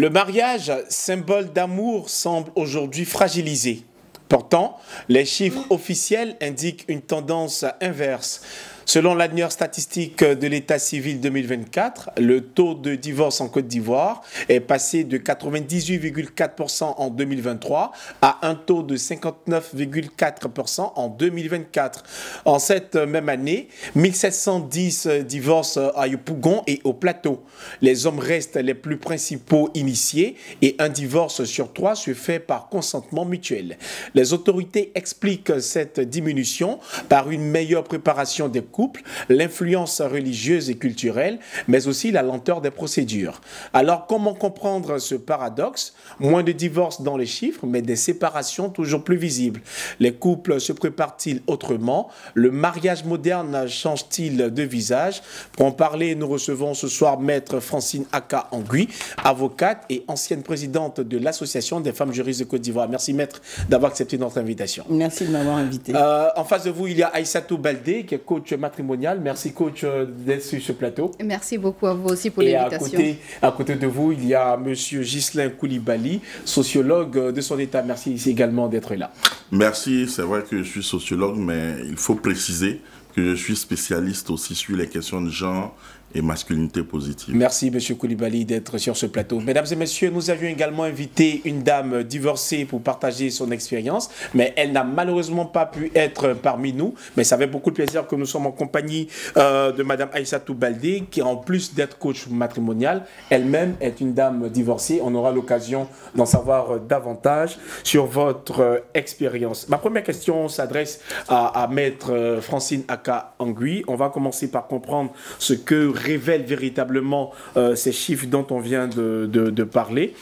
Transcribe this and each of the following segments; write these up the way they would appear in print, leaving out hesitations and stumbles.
Le mariage, symbole d'amour, semble aujourd'hui fragilisé. Pourtant, les chiffres officiels indiquent une tendance inverse. Selon l'annuaire statistique de l'état civil 2024, le taux de divorce en Côte d'Ivoire est passé de 98,4% en 2023 à un taux de 59,4% en 2024. En cette même année, 1710 divorces à Yopougon et au Plateau. Les hommes restent les plus principaux initiés et un divorce sur 3 se fait par consentement mutuel. Les autorités expliquent cette diminution par une meilleure préparation des couples, l'influence religieuse et culturelle, mais aussi la lenteur des procédures. Alors, comment comprendre ce paradoxe? Moins de divorces dans les chiffres, mais des séparations toujours plus visibles. Les couples se préparent-ils autrement? Le mariage moderne change-t-il de visage? Pour en parler, nous recevons ce soir Maître Francine Aka Angui, avocate et ancienne présidente de l'Association des femmes juristes de Côte d'Ivoire. Merci, Maître, d'avoir accepté notre invitation. Merci de m'avoir invité. En face de vous, il y a Aïssatou Baldé, qui est coach matrimonial. Merci, coach, d'être sur ce plateau. Merci beaucoup à vous aussi pour l'invitation. Et à côté de vous, il y a M. Ghislain Koulibaly, sociologue de son état. Merci également d'être là. Merci, c'est vrai que je suis sociologue, mais il faut préciser que je suis spécialiste aussi sur les questions de genre et masculinité positive. Merci, M. Koulibaly, d'être sur ce plateau. Mesdames et messieurs, nous avions également invité une dame divorcée pour partager son expérience, mais elle n'a malheureusement pas pu être parmi nous. Mais ça fait beaucoup de plaisir que nous sommes en compagnie de Mme Aïssatou Baldé, qui, en plus d'être coach matrimonial, elle-même est une dame divorcée. On aura l'occasion d'en savoir davantage sur votre expérience. Ma première question s'adresse à Maître Francine Aka Angui. On va commencer par comprendre ce que révèlent véritablement ces chiffres dont on vient de parler.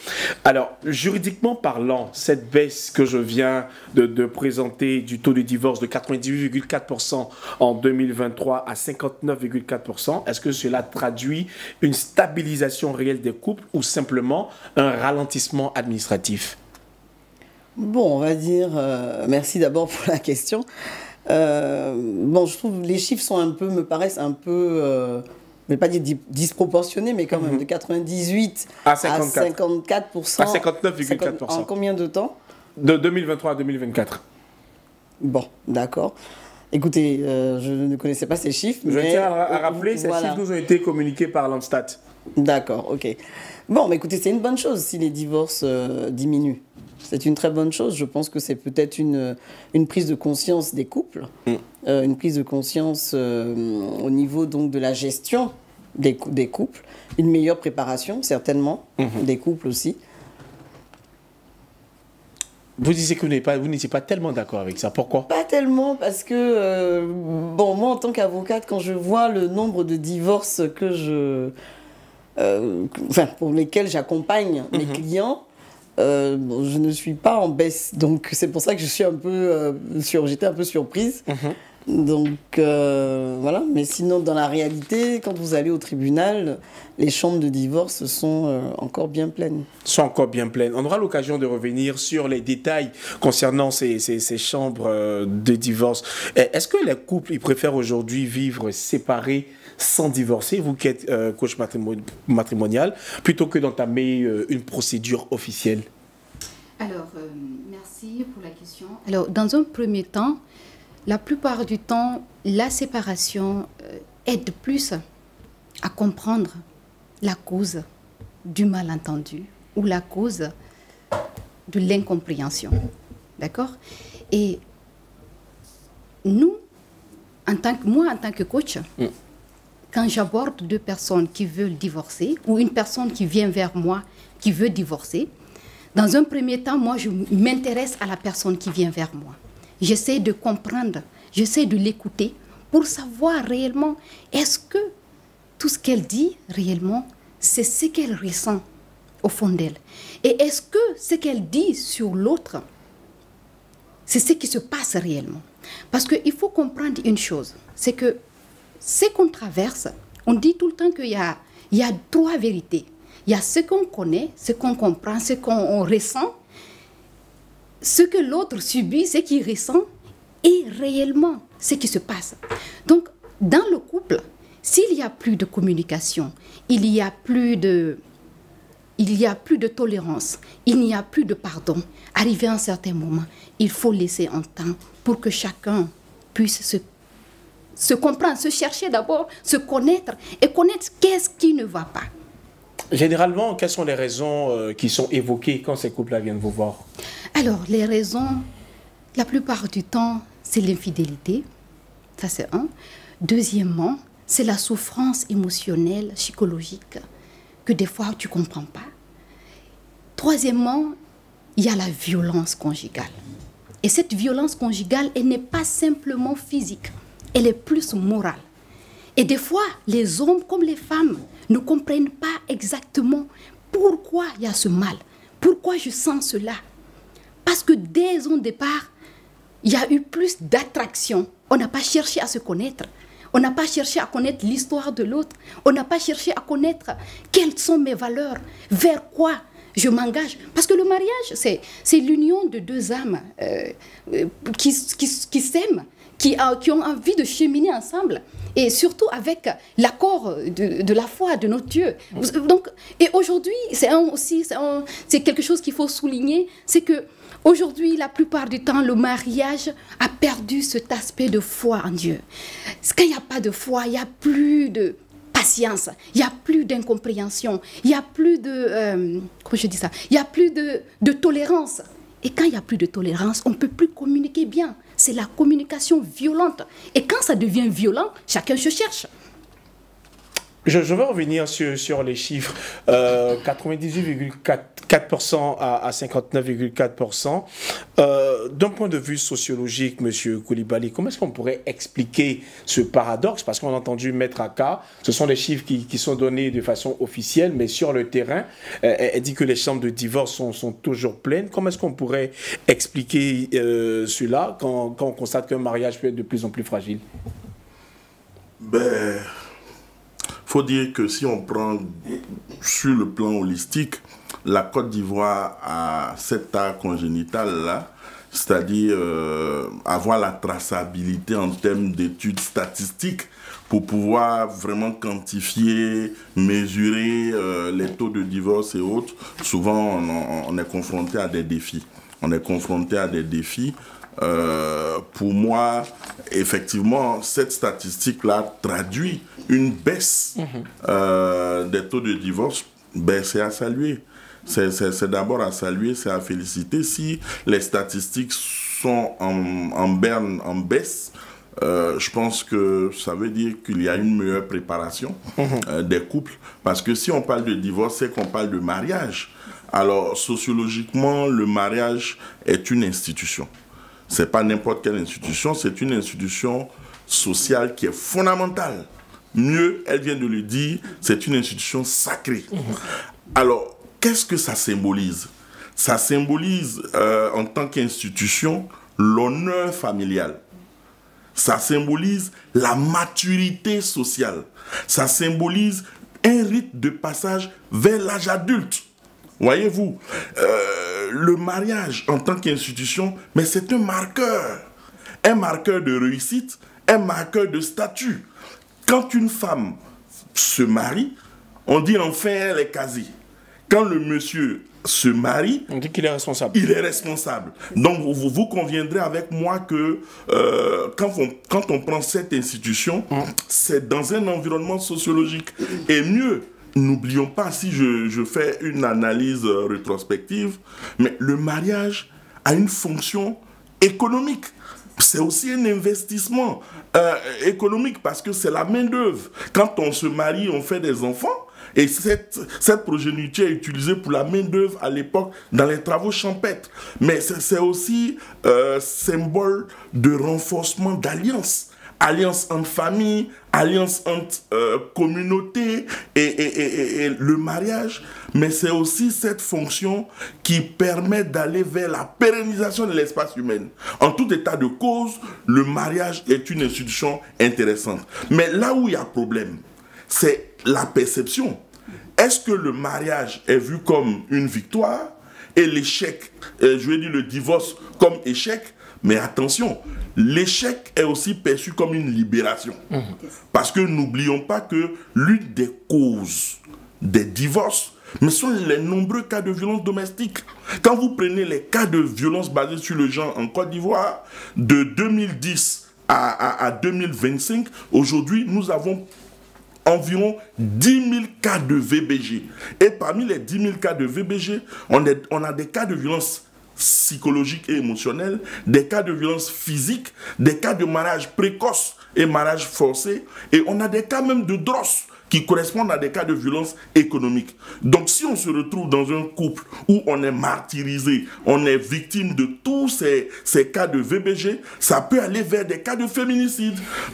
Alors, juridiquement parlant, cette baisse que je viens de présenter du taux de divorce de 98,4% en 2023 à 59,4%, est-ce que cela traduit une stabilisation réelle des couples ou simplement un ralentissement administratif? Bon, on va dire, merci d'abord pour la question. Bon, je trouve que les chiffres sont me paraissent un peu... je ne vais pas dire disproportionné, mais quand même de 98 à 54%. À 59,4%. En combien de temps? De 2023 à 2024. Bon, d'accord. Écoutez, je ne connaissais pas ces chiffres. Je tiens à rappeler, ces chiffres nous ont été communiqués par l'Anstat. D'accord, ok. Bon, mais écoutez, c'est une bonne chose si les divorces diminuent. C'est une très bonne chose. Je pense que c'est peut-être une prise de conscience des couples, une prise de conscience au niveau donc de la gestion des couples, une meilleure préparation certainement des couples aussi. Vous disiez que vous n'étiez pas tellement d'accord avec ça. Pourquoi? Pas tellement, parce que bon, moi en tant qu'avocate, quand je vois le nombre de divorces que pour lesquels j'accompagne mes clients, bon, je ne suis pas en baisse, donc c'est pour ça que je suis j'étais un peu surprise. Donc voilà, mais sinon dans la réalité, quand vous allez au tribunal, les chambres de divorce sont encore bien pleines. Sont encore bien pleines. On aura l'occasion de revenir sur les détails concernant ces chambres de divorce. Est-ce que les couples ils préfèrent aujourd'hui vivre séparés sans divorcer, vous qui êtes coach matrimonial, plutôt que d'entamer une procédure officielle? Alors, merci pour la question. Alors, dans un premier temps, la plupart du temps, la séparation aide plus à comprendre la cause du malentendu ou la cause de l'incompréhension. D'accord? Et moi, en tant que coach, quand j'aborde deux personnes qui veulent divorcer ou une personne qui vient vers moi qui veut divorcer, dans un premier temps, moi, je m'intéresse à la personne qui vient vers moi. J'essaie de comprendre, j'essaie de l'écouter pour savoir réellement, est-ce que tout ce qu'elle dit réellement, c'est ce qu'elle ressent au fond d'elle? Et est-ce que ce qu'elle dit sur l'autre, c'est ce qui se passe réellement? Parce qu'il faut comprendre une chose, c'est que ce qu'on traverse, on dit tout le temps qu'il y a 3 vérités. Il y a ce qu'on connaît, ce qu'on comprend, ce qu'on ressent, ce que l'autre subit, ce qu'il ressent, et réellement ce qui se passe. Donc, dans le couple, s'il n'y a plus de communication, il n'y a plus de il n'y a plus de tolérance, il n'y a plus de pardon. Arrivé à un certain moment, il faut laisser un temps pour que chacun puisse se comprendre, se chercher d'abord, se connaître et connaître qu'est-ce qui ne va pas. Généralement, quelles sont les raisons qui sont évoquées quand ces couples-là viennent vous voir? Alors, les raisons, la plupart du temps, c'est l'infidélité. Ça, c'est un. Deuxièmement, c'est la souffrance émotionnelle, psychologique, que des fois, tu ne comprends pas. Troisièmement, il y a la violence conjugale. Et cette violence conjugale, elle n'est pas simplement physique, elle est plus morale. Et des fois, les hommes comme les femmes ne comprennent pas exactement pourquoi il y a ce mal, pourquoi je sens cela. Parce que dès un départ, il y a eu plus d'attraction. On n'a pas cherché à se connaître. On n'a pas cherché à connaître l'histoire de l'autre. On n'a pas cherché à connaître quelles sont mes valeurs, vers quoi je m'engage. Parce que le mariage, c'est l'union de deux âmes qui s'aiment, qui ont envie de cheminer ensemble. Et surtout avec l'accord de la foi de notre Dieu. Donc, et aujourd'hui, c'est quelque chose qu'il faut souligner, c'est que aujourd'hui, la plupart du temps, le mariage a perdu cet aspect de foi en Dieu. Quand il n'y a pas de foi, il n'y a plus de patience, il n'y a plus d'incompréhension, il n'y a plus de... comment je dis ça? Il n'y a plus de tolérance. Et quand il n'y a plus de tolérance, on ne peut plus communiquer bien. C'est la communication violente. Et quand ça devient violent, chacun se cherche. Je vais revenir sur les chiffres. 98,4% à 59,4%. D'un point de vue sociologique, M. Coulibaly, comment est-ce qu'on pourrait expliquer ce paradoxe? Parce qu'on a entendu mettre à cas, ce sont des chiffres qui sont donnés de façon officielle, mais sur le terrain, elle dit que les chambres de divorce sont toujours pleines. Comment est-ce qu'on pourrait expliquer cela quand on constate qu'un mariage peut être de plus en plus fragile? Faut dire que si on prend sur le plan holistique, la Côte d'Ivoire a cet art congénital-là, c'est-à-dire avoir la traçabilité en termes d'études statistiques pour pouvoir vraiment quantifier, mesurer les taux de divorce et autres. Souvent, on est confronté à des défis. Pour moi, effectivement, cette statistique-là traduit une baisse des taux de divorce. C'est à saluer. C'est d'abord à saluer, c'est à féliciter. Si les statistiques sont en berne, en baisse, je pense que ça veut dire qu'il y a une meilleure préparation des couples. Parce que si on parle de divorce, c'est qu'on parle de mariage. Alors, sociologiquement, le mariage est une institution. Ce n'est pas n'importe quelle institution, c'est une institution sociale qui est fondamentale. Mieux, elle vient de le dire, c'est une institution sacrée. Alors, qu'est-ce que ça symbolise? Ça symbolise, en tant qu'institution, l'honneur familial. Ça symbolise la maturité sociale. Ça symbolise un rite de passage vers l'âge adulte. Voyez-vous, le mariage en tant qu'institution, mais c'est un marqueur de réussite, un marqueur de statut. Quand une femme se marie, on dit enfin elle est casée. Quand le monsieur se marie, on dit qu'il est responsable. Il est responsable. Donc vous conviendrez avec moi que quand on prend cette institution, c'est dans un environnement sociologique. Et mieux, n'oublions pas, si je fais une analyse rétrospective, mais le mariage a une fonction économique. C'est aussi un investissement économique parce que c'est la main-d'œuvre. Quand on se marie, on fait des enfants. Et cette progéniture est utilisée pour la main-d'œuvre à l'époque dans les travaux champêtres. Mais c'est aussi symbole de renforcement d'alliance. Alliance entre familles, alliance entre communautés et le mariage. Mais c'est aussi cette fonction qui permet d'aller vers la pérennisation de l'espace humain. En tout état de cause, le mariage est une institution intéressante. Mais là où il y a problème, c'est la perception. Est-ce que le mariage est vu comme une victoire et l'échec, je vais dire le divorce comme échec? Mais attention, l'échec est aussi perçu comme une libération. Parce que n'oublions pas que l'une des causes des divorces, mais ce sont les nombreux cas de violence domestique. Quand vous prenez les cas de violence basés sur le genre en Côte d'Ivoire, de 2010 à 2025, aujourd'hui, nous avons environ 10 000 cas de VBG. Et parmi les 10 000 cas de VBG, on a des cas de violence psychologique et émotionnelle, des cas de violence physique, des cas de mariage précoce et mariage forcé, et on a des cas même de drosse qui correspondent à des cas de violence économique. Donc si on se retrouve dans un couple où on est martyrisé, on est victime de tous ces cas de VBG, ça peut aller vers des cas de féminicide.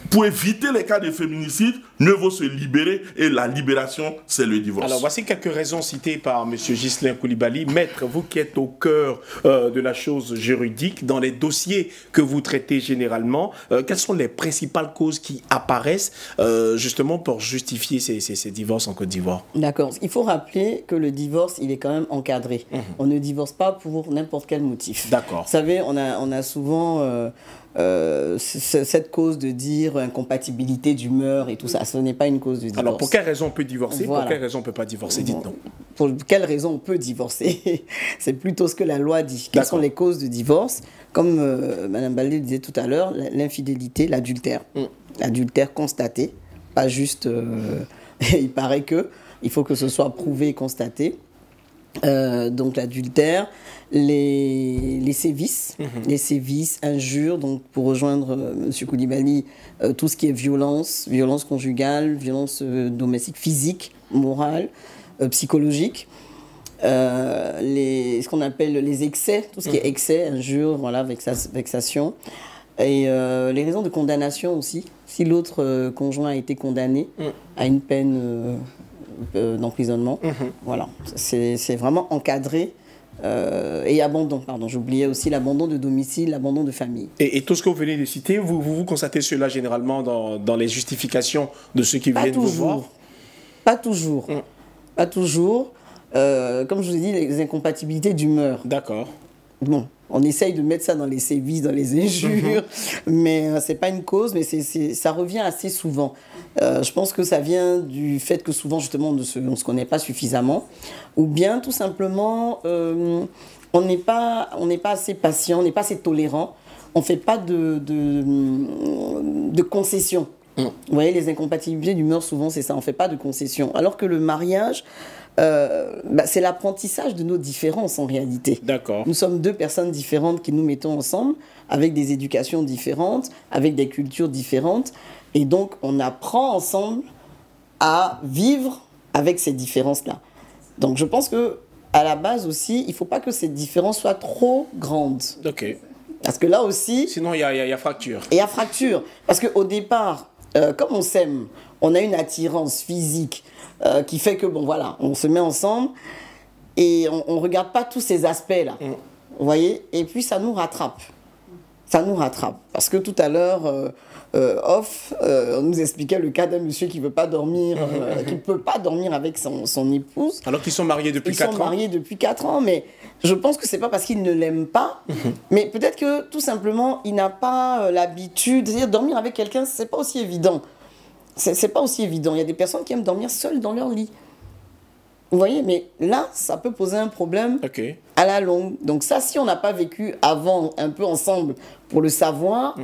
Pour éviter les cas de féminicide, mieux vaut se libérer, et la libération, c'est le divorce. Alors voici quelques raisons citées par M. Ghislain Coulibaly. Maître, vous qui êtes au cœur de la chose juridique, dans les dossiers que vous traitez généralement, quelles sont les principales causes qui apparaissent justement pour justifier ces divorces en Côte d'Ivoire? D'accord. Il faut rappeler que le divorce, il est quand même encadré. On ne divorce pas pour n'importe quel motif. D'accord. Vous savez, on a souvent cette cause de dire incompatibilité d'humeur et tout ça. Ce n'est pas une cause de divorce. Alors, pour quelle raison on peut divorcer? Voilà. Pour quelle raison on ne peut pas divorcer? Dites-nous. Pour quelle raison on peut divorcer? C'est plutôt ce que la loi dit. Quelles sont les causes de divorce? Comme Mme Baldé disait tout à l'heure, l'infidélité, l'adultère. L'adultère constaté, pas juste... il paraît que il faut que ce soit prouvé et constaté. Donc l'adultère, les sévices, les sévices, injures, donc pour rejoindre M. Coulibaly, tout ce qui est violence, violence conjugale, violence domestique, physique, morale, psychologique, ce qu'on appelle les excès, tout ce qui est excès, injures, voilà, vexation, et les raisons de condamnation aussi. Si l'autre conjoint a été condamné à une peine d'emprisonnement, voilà, c'est vraiment encadré. Et abandon, pardon, j'oubliais aussi l'abandon de domicile, l'abandon de famille. Et tout ce que vous venez de citer, vous constatez cela généralement dans les justifications de ceux qui viennent vous voir? Pas toujours. Pas toujours. Comme je vous ai dit, les incompatibilités d'humeur. D'accord. Bon, on essaye de mettre ça dans les sévices, dans les injures, mais c'est pas une cause, mais ça revient assez souvent. Je pense que ça vient du fait que souvent, justement, on ne se connaît pas suffisamment, ou bien tout simplement, on n'est pas assez patient, on n'est pas assez tolérant, on ne fait pas de concessions. Vous voyez, les incompatibilités d'humeur, souvent, c'est ça, on ne fait pas de concessions. Alors que le mariage... c'est l'apprentissage de nos différences en réalité. D'accord. Nous sommes deux personnes différentes qui nous mettons ensemble, avec des éducations différentes, avec des cultures différentes, et donc on apprend ensemble à vivre avec ces différences-là. Donc je pense que à la base aussi, il ne faut pas que ces différences soient trop grandes. Ok. Parce que là aussi... Sinon, il y a fracture. Il y a fracture. Parce qu'au départ, comme on s'aime, on a une attirance physique qui fait que, bon, voilà, on se met ensemble et on ne regarde pas tous ces aspects-là. Vous voyez? Et puis, ça nous rattrape. Ça nous rattrape. Parce que tout à l'heure, on nous expliquait le cas d'un monsieur qui ne veut pas dormir, qui ne peut pas dormir avec son épouse. Alors qu'ils sont mariés depuis 4 ans. Ils sont mariés depuis 4 ans, mais je pense que ce n'est pas parce qu'il ne l'aime pas, mais peut-être que, tout simplement, il n'a pas l'habitude. C'est-à-dire, dormir avec quelqu'un, ce n'est pas aussi évident. C'est pas aussi évident. Il y a des personnes qui aiment dormir seules dans leur lit. Vous voyez, mais là, ça peut poser un problème à la longue. Donc ça, si on n'a pas vécu avant un peu ensemble pour le savoir,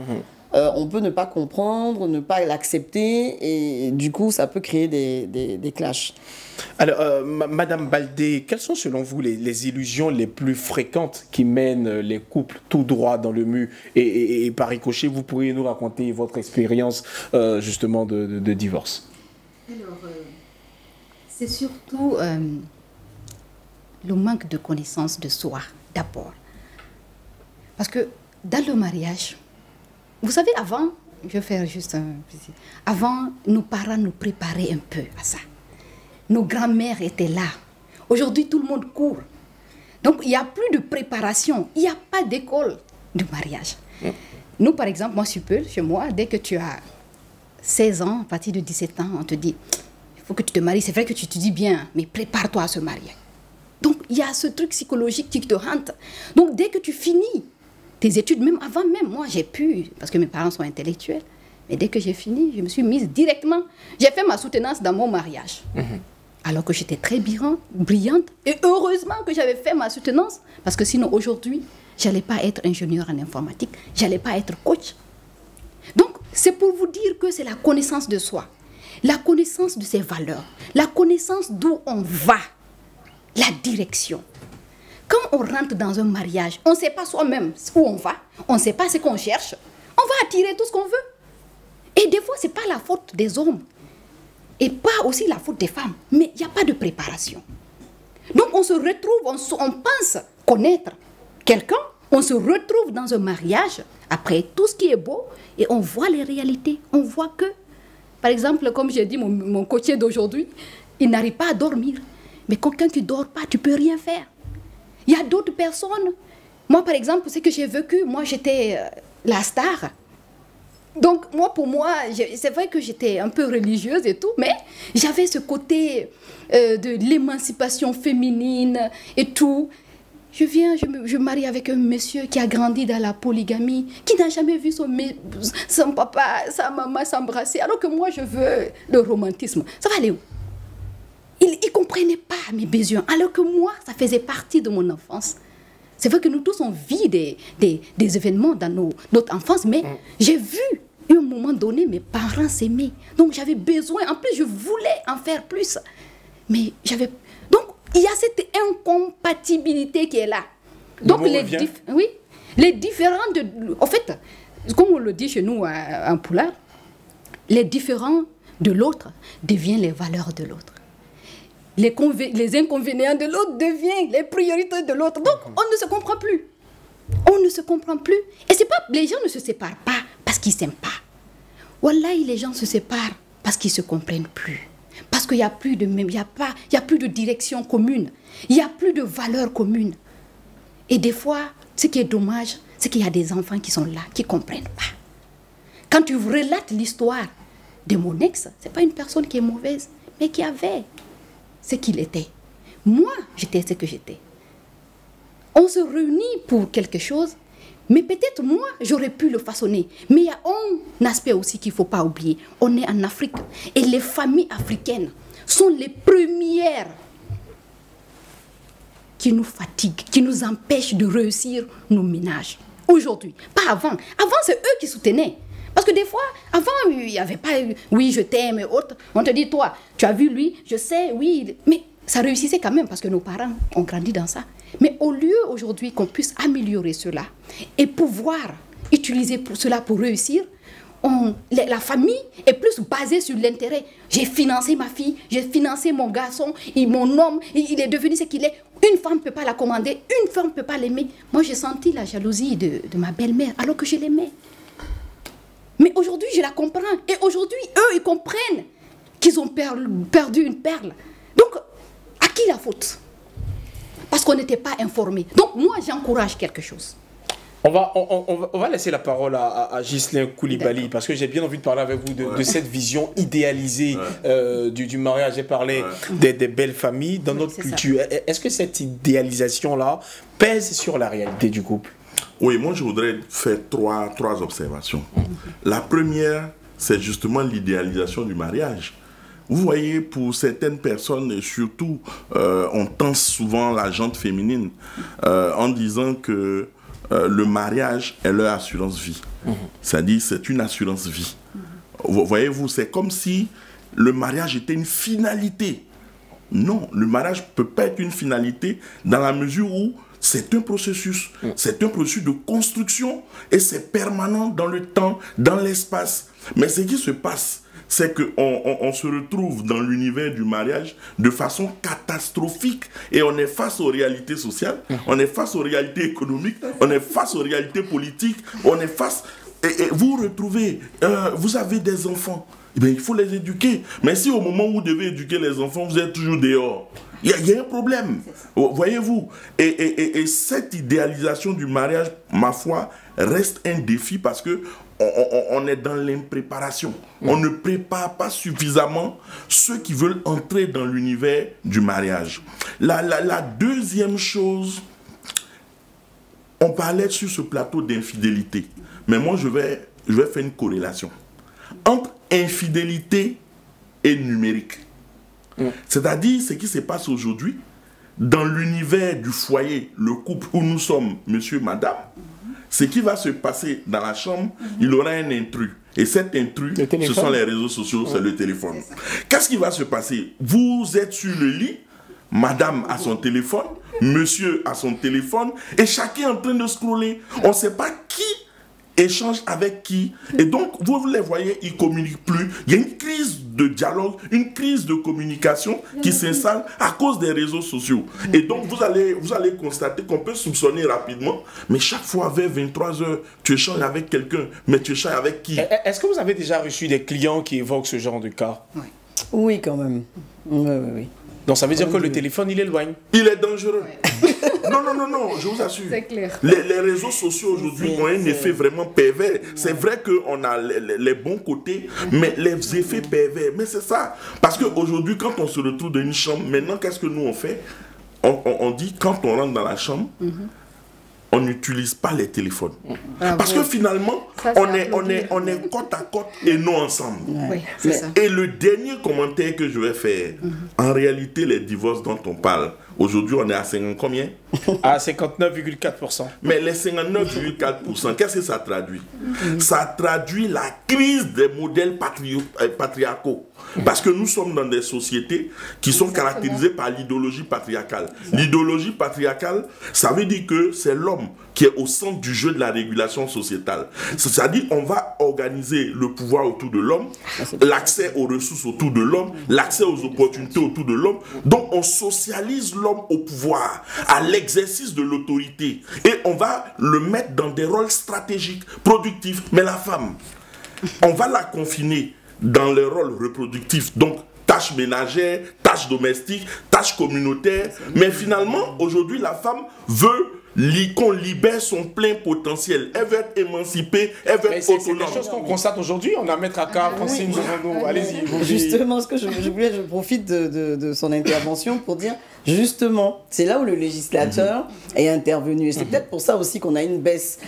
on peut ne pas comprendre, ne pas l'accepter, et du coup, ça peut créer des clashs. Alors, Madame Baldé, quelles sont selon vous les illusions les plus fréquentes qui mènent les couples tout droit dans le mur, et par ricochet, vous pourriez nous raconter votre expérience justement de divorce? Alors, c'est surtout le manque de connaissance de soi, d'abord. Parce que dans le mariage, vous savez, avant, je vais faire juste un... Avant, nos parents nous préparaient un peu à ça. Nos grands-mères étaient là. Aujourd'hui, tout le monde court. Donc, il n'y a plus de préparation. Il n'y a pas d'école de mariage. Nous, par exemple, moi, chez moi, dès que tu as 16 ans, à partir de 17 ans, on te dit, il faut que tu te maries. C'est vrai que tu te dis bien, mais prépare-toi à se marier. Donc, il y a ce truc psychologique qui te hante. Donc, dès que tu finis tes études, même avant même, moi, j'ai pu, parce que mes parents sont intellectuels, mais dès que j'ai fini, je me suis mise directement. J'ai fait ma soutenance dans mon mariage. alors que j'étais très brillante. Et heureusement que j'avais fait ma soutenance, parce que sinon aujourd'hui, je n'allais pas être ingénieur en informatique, je n'allais pas être coach. Donc, c'est pour vous dire que c'est la connaissance de soi, la connaissance de ses valeurs, la connaissance d'où on va, la direction. Quand on rentre dans un mariage, on ne sait pas soi-même où on va, on ne sait pas ce qu'on cherche, on va attirer tout ce qu'on veut. Et des fois, ce n'est pas la faute des hommes. Et pas aussi la faute des femmes. Mais il n'y a pas de préparation. Donc on se retrouve, on pense connaître quelqu'un, on se retrouve dans un mariage, après tout ce qui est beau, et on voit les réalités. On voit que, par exemple, comme j'ai dit, mon coaché d'aujourd'hui, il n'arrive pas à dormir. Mais quelqu'un qui ne dort pas, tu ne peux rien faire. Il y a d'autres personnes. Moi, par exemple, ce que j'ai vécu, moi j'étais la star. Donc, pour moi, c'est vrai que j'étais un peu religieuse et tout, mais j'avais ce côté de l'émancipation féminine et tout. Je me marie avec un monsieur qui a grandi dans la polygamie, qui n'a jamais vu son papa, sa maman s'embrasser, alors que moi, je veux le romantisme. Ça va aller où? Il ne comprenait pas mes besoins, alors que moi, ça faisait partie de mon enfance. C'est vrai que nous tous, on vit des événements dans notre enfance, mais j'ai vu, à un moment donné, mes parents s'aimaient. Donc, j'avais besoin, en plus, je voulais en faire plus. Mais j'avais... Donc, il y a cette incompatibilité qui est là. Donc, les différents... En fait, comme on le dit chez nous en Pulaar, les différents de l'autre deviennent les valeurs de l'autre. Les inconvénients de l'autre deviennent les priorités de l'autre. Donc, on ne se comprend plus. On ne se comprend plus. Et c'est pas... Les gens ne se séparent pas parce qu'ils ne s'aiment pas. Wallahi, les gens se séparent parce qu'ils ne se comprennent plus. Parce qu'il n'y a plus de... Il y a plus de direction commune. Il n'y a plus de valeurs communes. Et des fois, ce qui est dommage, c'est qu'il y a des enfants qui sont là, qui ne comprennent pas. Quand tu relates l'histoire de mon ex, ce n'est pas une personne qui est mauvaise, mais qui avait ce qu'il était. Moi, j'étais ce que j'étais. On se réunit pour quelque chose, mais peut-être moi, j'aurais pu le façonner. Mais il y a un aspect aussi qu'il ne faut pas oublier. On est en Afrique et les familles africaines sont les premières qui nous fatiguent, qui nous empêchent de réussir nos ménages. Aujourd'hui, pas avant. Avant, c'est eux qui soutenaient. Parce que des fois, avant, il n'y avait pas « oui, je t'aime » et autres. On te dit « toi, tu as vu lui, je sais, oui ». Mais ça réussissait quand même parce que nos parents ont grandi dans ça. Mais au lieu aujourd'hui qu'on puisse améliorer cela et pouvoir utiliser cela pour réussir, la famille est plus basée sur l'intérêt. J'ai financé ma fille, j'ai financé mon garçon, mon homme, il est devenu ce qu'il est. Une femme ne peut pas la commander, une femme ne peut pas l'aimer. Moi, j'ai senti la jalousie de ma belle-mère alors que je l'aimais. Mais aujourd'hui, je la comprends. Et aujourd'hui, eux, ils comprennent qu'ils ont perdu une perle. Donc, à qui la faute? Parce qu'on n'était pas informés. Donc, moi, j'encourage quelque chose. On va laisser la parole à Ghislain Coulibaly, parce que j'ai bien envie de parler avec vous de cette vision idéalisée du mariage. J'ai parlé des belles familles dans notre culture. Est-ce que cette idéalisation-là pèse sur la réalité du couple? Oui, moi je voudrais faire trois observations. La première, c'est justement l'idéalisation du mariage. Vous voyez, pour certaines personnes, et surtout, on tense souvent la jante féminine en disant que le mariage est leur assurance vie. C'est-à-dire, c'est une assurance vie. Voyez-vous, c'est comme si le mariage était une finalité. Non, le mariage ne peut pas être une finalité dans la mesure où c'est un processus. C'est un processus de construction et c'est permanent dans le temps, dans l'espace. Mais ce qui se passe, c'est qu'on se retrouve dans l'univers du mariage de façon catastrophique et on est face aux réalités sociales, on est face aux réalités économiques, on est face aux réalités politiques, on est face... Et vous vous retrouvez, vous avez des enfants, eh bien, il faut les éduquer. Mais si au moment où vous devez éduquer les enfants, vous êtes toujours dehors, il y a un problème, voyez-vous. Et cette idéalisation du mariage, ma foi, reste un défi parce que on est dans l'impréparation. On ne prépare pas suffisamment ceux qui veulent entrer dans l'univers du mariage. La deuxième chose, on parlait sur ce plateau d'infidélité. Mais moi, je vais faire une corrélation entre infidélité et numérique. C'est-à-dire ce qui se passe aujourd'hui dans l'univers du foyer, le couple où nous sommes, monsieur, madame. Ce qui va se passer dans la chambre, il y aura un intrus. Et cet intrus, ce sont les réseaux sociaux, c'est le téléphone. Qu'est-ce qui va se passer? Vous êtes sur le lit, madame a son téléphone, monsieur a son téléphone, et chacun est en train de scroller. On ne sait pas qui échange avec qui. Et donc, vous les voyez, ils ne communiquent plus. Il y a une crise de dialogue, une crise de communication qui s'installe à cause des réseaux sociaux. Et donc, vous allez constater qu'on peut soupçonner rapidement, mais chaque fois, vers 23 h, tu échanges avec quelqu'un, mais tu échanges avec qui? Est-ce que vous avez déjà reçu des clients qui évoquent ce genre de cas? Oui, quand même. Oui. Donc ça veut dire que le téléphone, il éloigne. Il est dangereux. Non, je vous assure. C'est clair. Les réseaux sociaux aujourd'hui ont un effet vraiment pervers. C'est vrai qu'on a les bons côtés, mais les effets pervers. Mais c'est ça. Parce qu'aujourd'hui, quand on se retrouve dans une chambre, maintenant, qu'est-ce que nous on fait? On dit, quand on rentre dans la chambre, on n'utilise pas les téléphones. Parce que finalement, on est côte à côte et non ensemble. Oui, c'est ça. Et le dernier commentaire que je vais faire, en réalité, les divorces dont on parle, aujourd'hui, on est à 50 combien? À 59,4%. Mais les 59,4%, qu'est-ce que ça traduit? Ça traduit la crise des modèles patriarcaux. Parce que nous sommes dans des sociétés qui sont caractérisées par l'idéologie patriarcale. L'idéologie patriarcale, ça veut dire que c'est l'homme qui est au centre du jeu de la régulation sociétale. C'est-à-dire on va organiser le pouvoir autour de l'homme, l'accès aux ressources autour de l'homme, l'accès aux opportunités autour de l'homme. Donc on socialise l'homme au pouvoir, à l'exercice de l'autorité. Et on va le mettre dans des rôles stratégiques, productifs. Mais la femme, on va la confiner dans les rôles reproductifs. Donc tâches ménagères, tâches domestiques, tâches communautaires. Mais finalement, aujourd'hui, la femme veut qu'on libère son plein potentiel. Elle veut être émancipée, elle veut être autonome. C'est des choses qu'on constate aujourd'hui. On a Maître Aka, Francine devant nous. Allez-y. Justement, ce que je profite de son intervention pour dire, justement, c'est là où le législateur est intervenu. Et c'est peut-être pour ça aussi qu'on a une baisse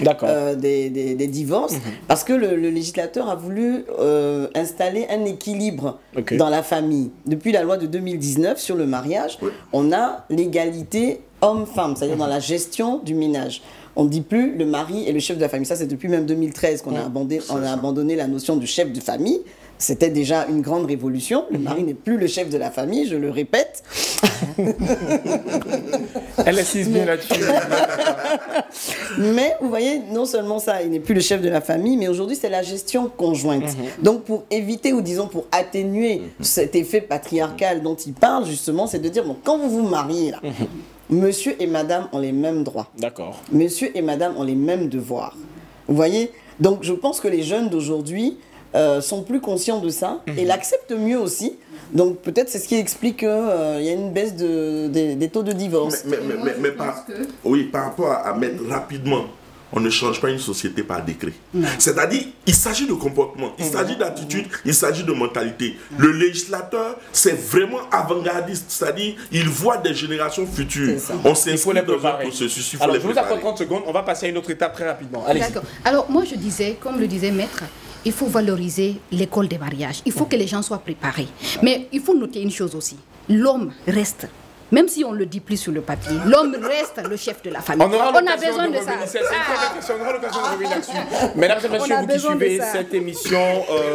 des divorces, parce que le législateur a voulu installer un équilibre dans la famille. Depuis la loi de 2019 sur le mariage, on a l'égalité homme-femme, c'est-à-dire dans la gestion du ménage. On ne dit plus le mari est le chef de la famille. Ça, c'est depuis même 2013 qu'on a abandonné la notion de chef de famille. C'était déjà une grande révolution. Le mari n'est plus le chef de la famille, je le répète. Elle assise bien là-dessus. Mais vous voyez, non seulement ça, il n'est plus le chef de la famille, mais aujourd'hui, c'est la gestion conjointe. Donc, pour éviter, ou disons, pour atténuer cet effet patriarcal dont il parle, justement, c'est de dire, bon, quand vous vous mariez, là, monsieur et madame ont les mêmes droits. D'accord. Monsieur et madame ont les mêmes devoirs. Vous voyez? Donc, je pense que les jeunes d'aujourd'hui sont plus conscients de ça et l'acceptent mieux aussi. Donc, peut-être c'est ce qui explique qu'il y a une baisse des taux de divorce. Mais par rapport à mettre rapidement, on ne change pas une société par décret. C'est-à-dire, il s'agit de comportement, il s'agit d'attitude, il s'agit de mentalité. Le législateur, c'est vraiment avant-gardiste. C'est-à-dire, il voit des générations futures. On s'inscrit dans un processus. Alors, je vous accorde 30 secondes. On va passer à une autre étape très rapidement. Allez-y. D'accord. Alors, moi, je disais, comme le disait Maître, il faut valoriser l'école des mariages. Il faut que les gens soient préparés. Mais il faut noter une chose aussi. L'homme reste, même si on ne le dit plus sur le papier, l'homme reste le chef de la famille. On a besoin de ça. On aura l'occasion de revenir là-dessus. Mesdames et messieurs, vous qui suivez cette émission,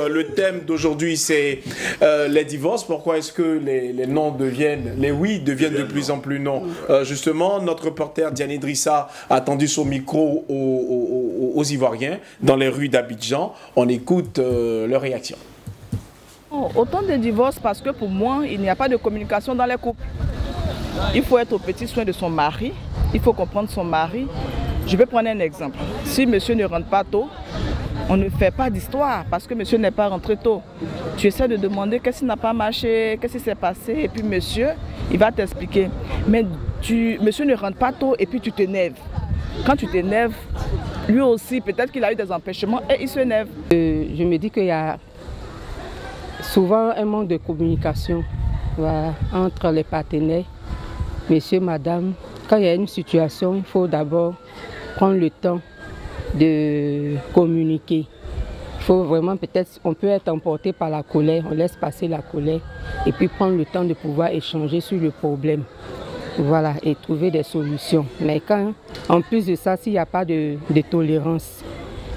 le thème d'aujourd'hui, c'est les divorces. Pourquoi est-ce que les non deviennent, les oui deviennent de plus en plus non? Justement, notre reporter Diane Idrissa a tendu son micro aux Ivoiriens dans les rues d'Abidjan. On écoute leur réaction. Autant de divorces parce que pour moi, il n'y a pas de communication dans les couples. Il faut être au petit soin de son mari, il faut comprendre son mari. Je vais prendre un exemple. Si monsieur ne rentre pas tôt, on ne fait pas d'histoire parce que monsieur n'est pas rentré tôt. Tu essaies de demander qu'est-ce qui n'a pas marché, qu'est-ce qui s'est passé, et puis monsieur, il va t'expliquer. Mais monsieur ne rentre pas tôt et puis tu t'énerves. Quand tu t'énerves, lui aussi, peut-être qu'il a eu des empêchements et il s'énerve. Je me dis qu'il y a souvent un manque de communication entre les partenaires. Monsieur, madame, quand il y a une situation, il faut d'abord prendre le temps de communiquer. Il faut vraiment, peut-être, on peut être emporté par la colère, on laisse passer la colère et puis prendre le temps de pouvoir échanger sur le problème. Voilà, et trouver des solutions. Mais quand, en plus de ça, s'il n'y a pas de tolérance,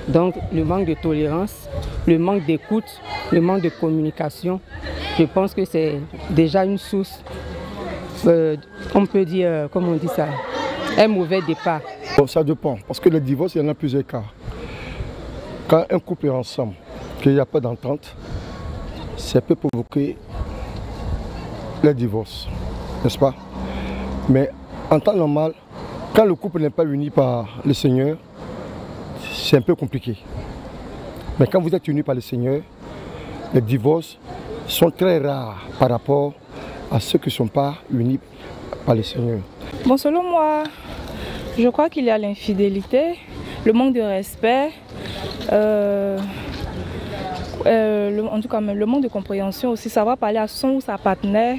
donc le manque de tolérance, le manque d'écoute, le manque de communication, je pense que c'est déjà une source, on peut dire, comment on dit ça, un mauvais départ. Bon, ça dépend, parce que le divorce, il y en a plusieurs cas. Quand un couple est ensemble, qu'il n'y a pas d'entente, ça peut provoquer le divorce, n'est-ce pas? Mais en temps normal, quand le couple n'est pas uni par le Seigneur, c'est un peu compliqué. Mais quand vous êtes unis par le Seigneur, les divorces sont très rares par rapport à ceux qui ne sont pas unis par le Seigneur. Bon, selon moi, je crois qu'il y a l'infidélité, le manque de respect, en tout cas le manque de compréhension aussi, savoir parler à son ou sa partenaire.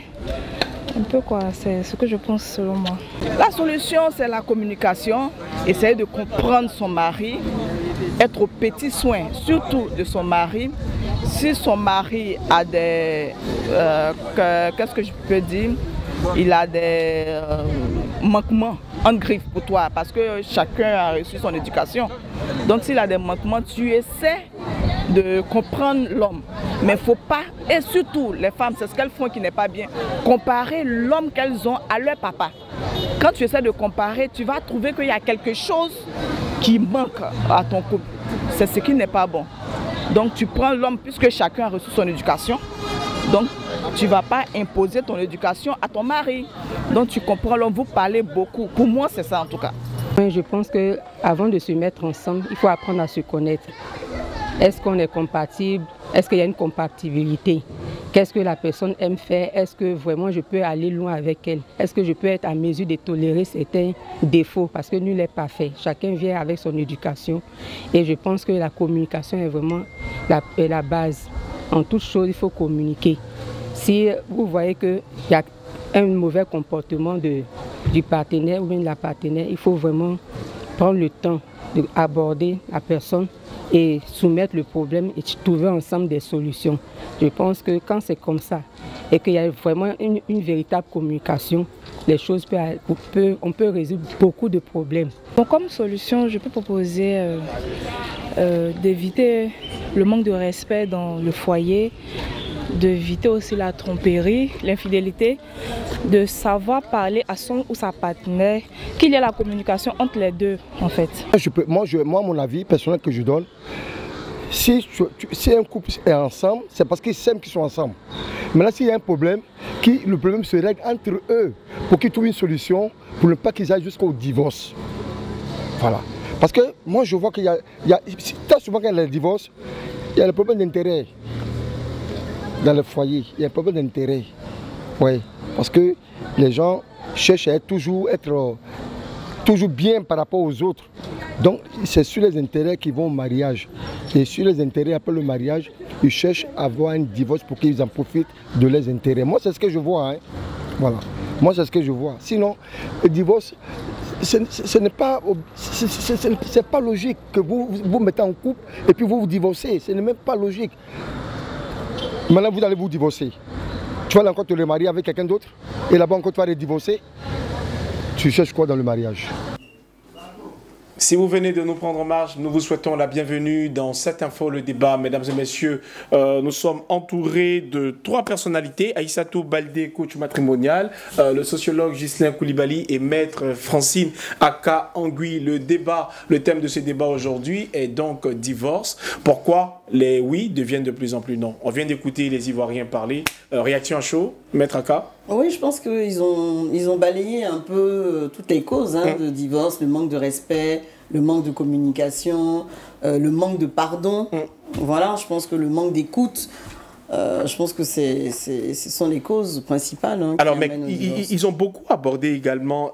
Un peu quoi, c'est ce que je pense selon moi. La solution, c'est la communication, essayer de comprendre son mari, être au petit soin, surtout de son mari. Si son mari a des... qu'est-ce que je peux dire? Il a des manquements en griffe pour toi, parce que chacun a reçu son éducation. Donc s'il a des manquements, tu essaies de comprendre l'homme. Mais il ne faut pas, et surtout les femmes, c'est ce qu'elles font qui n'est pas bien, comparer l'homme qu'elles ont à leur papa. Quand tu essaies de comparer, tu vas trouver qu'il y a quelque chose qui manque à ton couple. C'est ce qui n'est pas bon. Donc tu prends l'homme, puisque chacun a reçu son éducation, donc tu ne vas pas imposer ton éducation à ton mari. Donc tu comprends l'homme, vous parlez beaucoup. Pour moi, c'est ça en tout cas. Je pense qu'avant de se mettre ensemble, il faut apprendre à se connaître. Est-ce qu'on est compatible? Est-ce qu'il y a une compatibilité? Qu'est-ce que la personne aime faire? Est-ce que vraiment je peux aller loin avec elle? Est-ce que je peux être à mesure de tolérer certains défauts? Parce que nul n'est parfait. Chacun vient avec son éducation. Et je pense que la communication est vraiment la base. En toute chose, il faut communiquer. Si vous voyez qu'il y a un mauvais comportement du partenaire ou bien de la partenaire, il faut vraiment prendre le temps d'aborder la personne et soumettre le problème et trouver ensemble des solutions. Je pense que quand c'est comme ça et qu'il y a vraiment une véritable communication, les choses on peut résoudre beaucoup de problèmes. Donc, comme solution, je peux proposer d'éviter le manque de respect dans le foyer, d'éviter aussi la tromperie, l'infidélité, de savoir parler à son ou sa partenaire, qu'il y ait la communication entre les deux en fait. Moi, mon avis personnel que je donne, si un couple est ensemble, c'est parce qu'ils s'aiment qu'ils sont ensemble. Maintenant, s'il y a un problème, le problème se règle entre eux pour qu'ils trouvent une solution, pour ne pas qu'ils aillent jusqu'au divorce. Voilà. Parce que moi, je vois qu'il y a souvent quand il y a le divorce, il y a le problème d'intérêt. Dans le foyer, il y a un problème d'intérêt. Oui, parce que les gens cherchent à être toujours bien par rapport aux autres. Donc, c'est sur les intérêts qu'ils vont au mariage. Et sur les intérêts après le mariage, ils cherchent à avoir un divorce pour qu'ils en profitent de leurs intérêts. Moi, c'est ce que je vois. Hein. Voilà. Moi, c'est ce que je vois. Sinon, le divorce, ce n'est pas logique que vous vous mettez en couple et puis vous vous divorcez. Ce n'est même pas logique. Maintenant, vous allez vous divorcer. Tu vas encore te remarier avec quelqu'un d'autre et là-bas encore tu vas te divorcer. Tu cherches quoi dans le mariage? Si vous venez de nous prendre en marche, nous vous souhaitons la bienvenue dans cette info, le débat. Mesdames et messieurs, nous sommes entourés de 3 personnalités. Aïssatou Baldé, coach matrimonial, le sociologue Ghislain Koulibaly et maître Francine Aka Angui. Le thème de ce débat aujourd'hui est donc divorce. Pourquoi les oui deviennent de plus en plus non? On vient d'écouter les Ivoiriens parler. Réaction à chaud, maître Aka? Oui, je pense qu'ils ont balayé un peu toutes les causes de divorce, le manque de respect, le manque de communication, le manque de pardon. Voilà, je pense que le manque d'écoute, je pense que ce sont les causes principales. Alors, mais ils ont beaucoup abordé également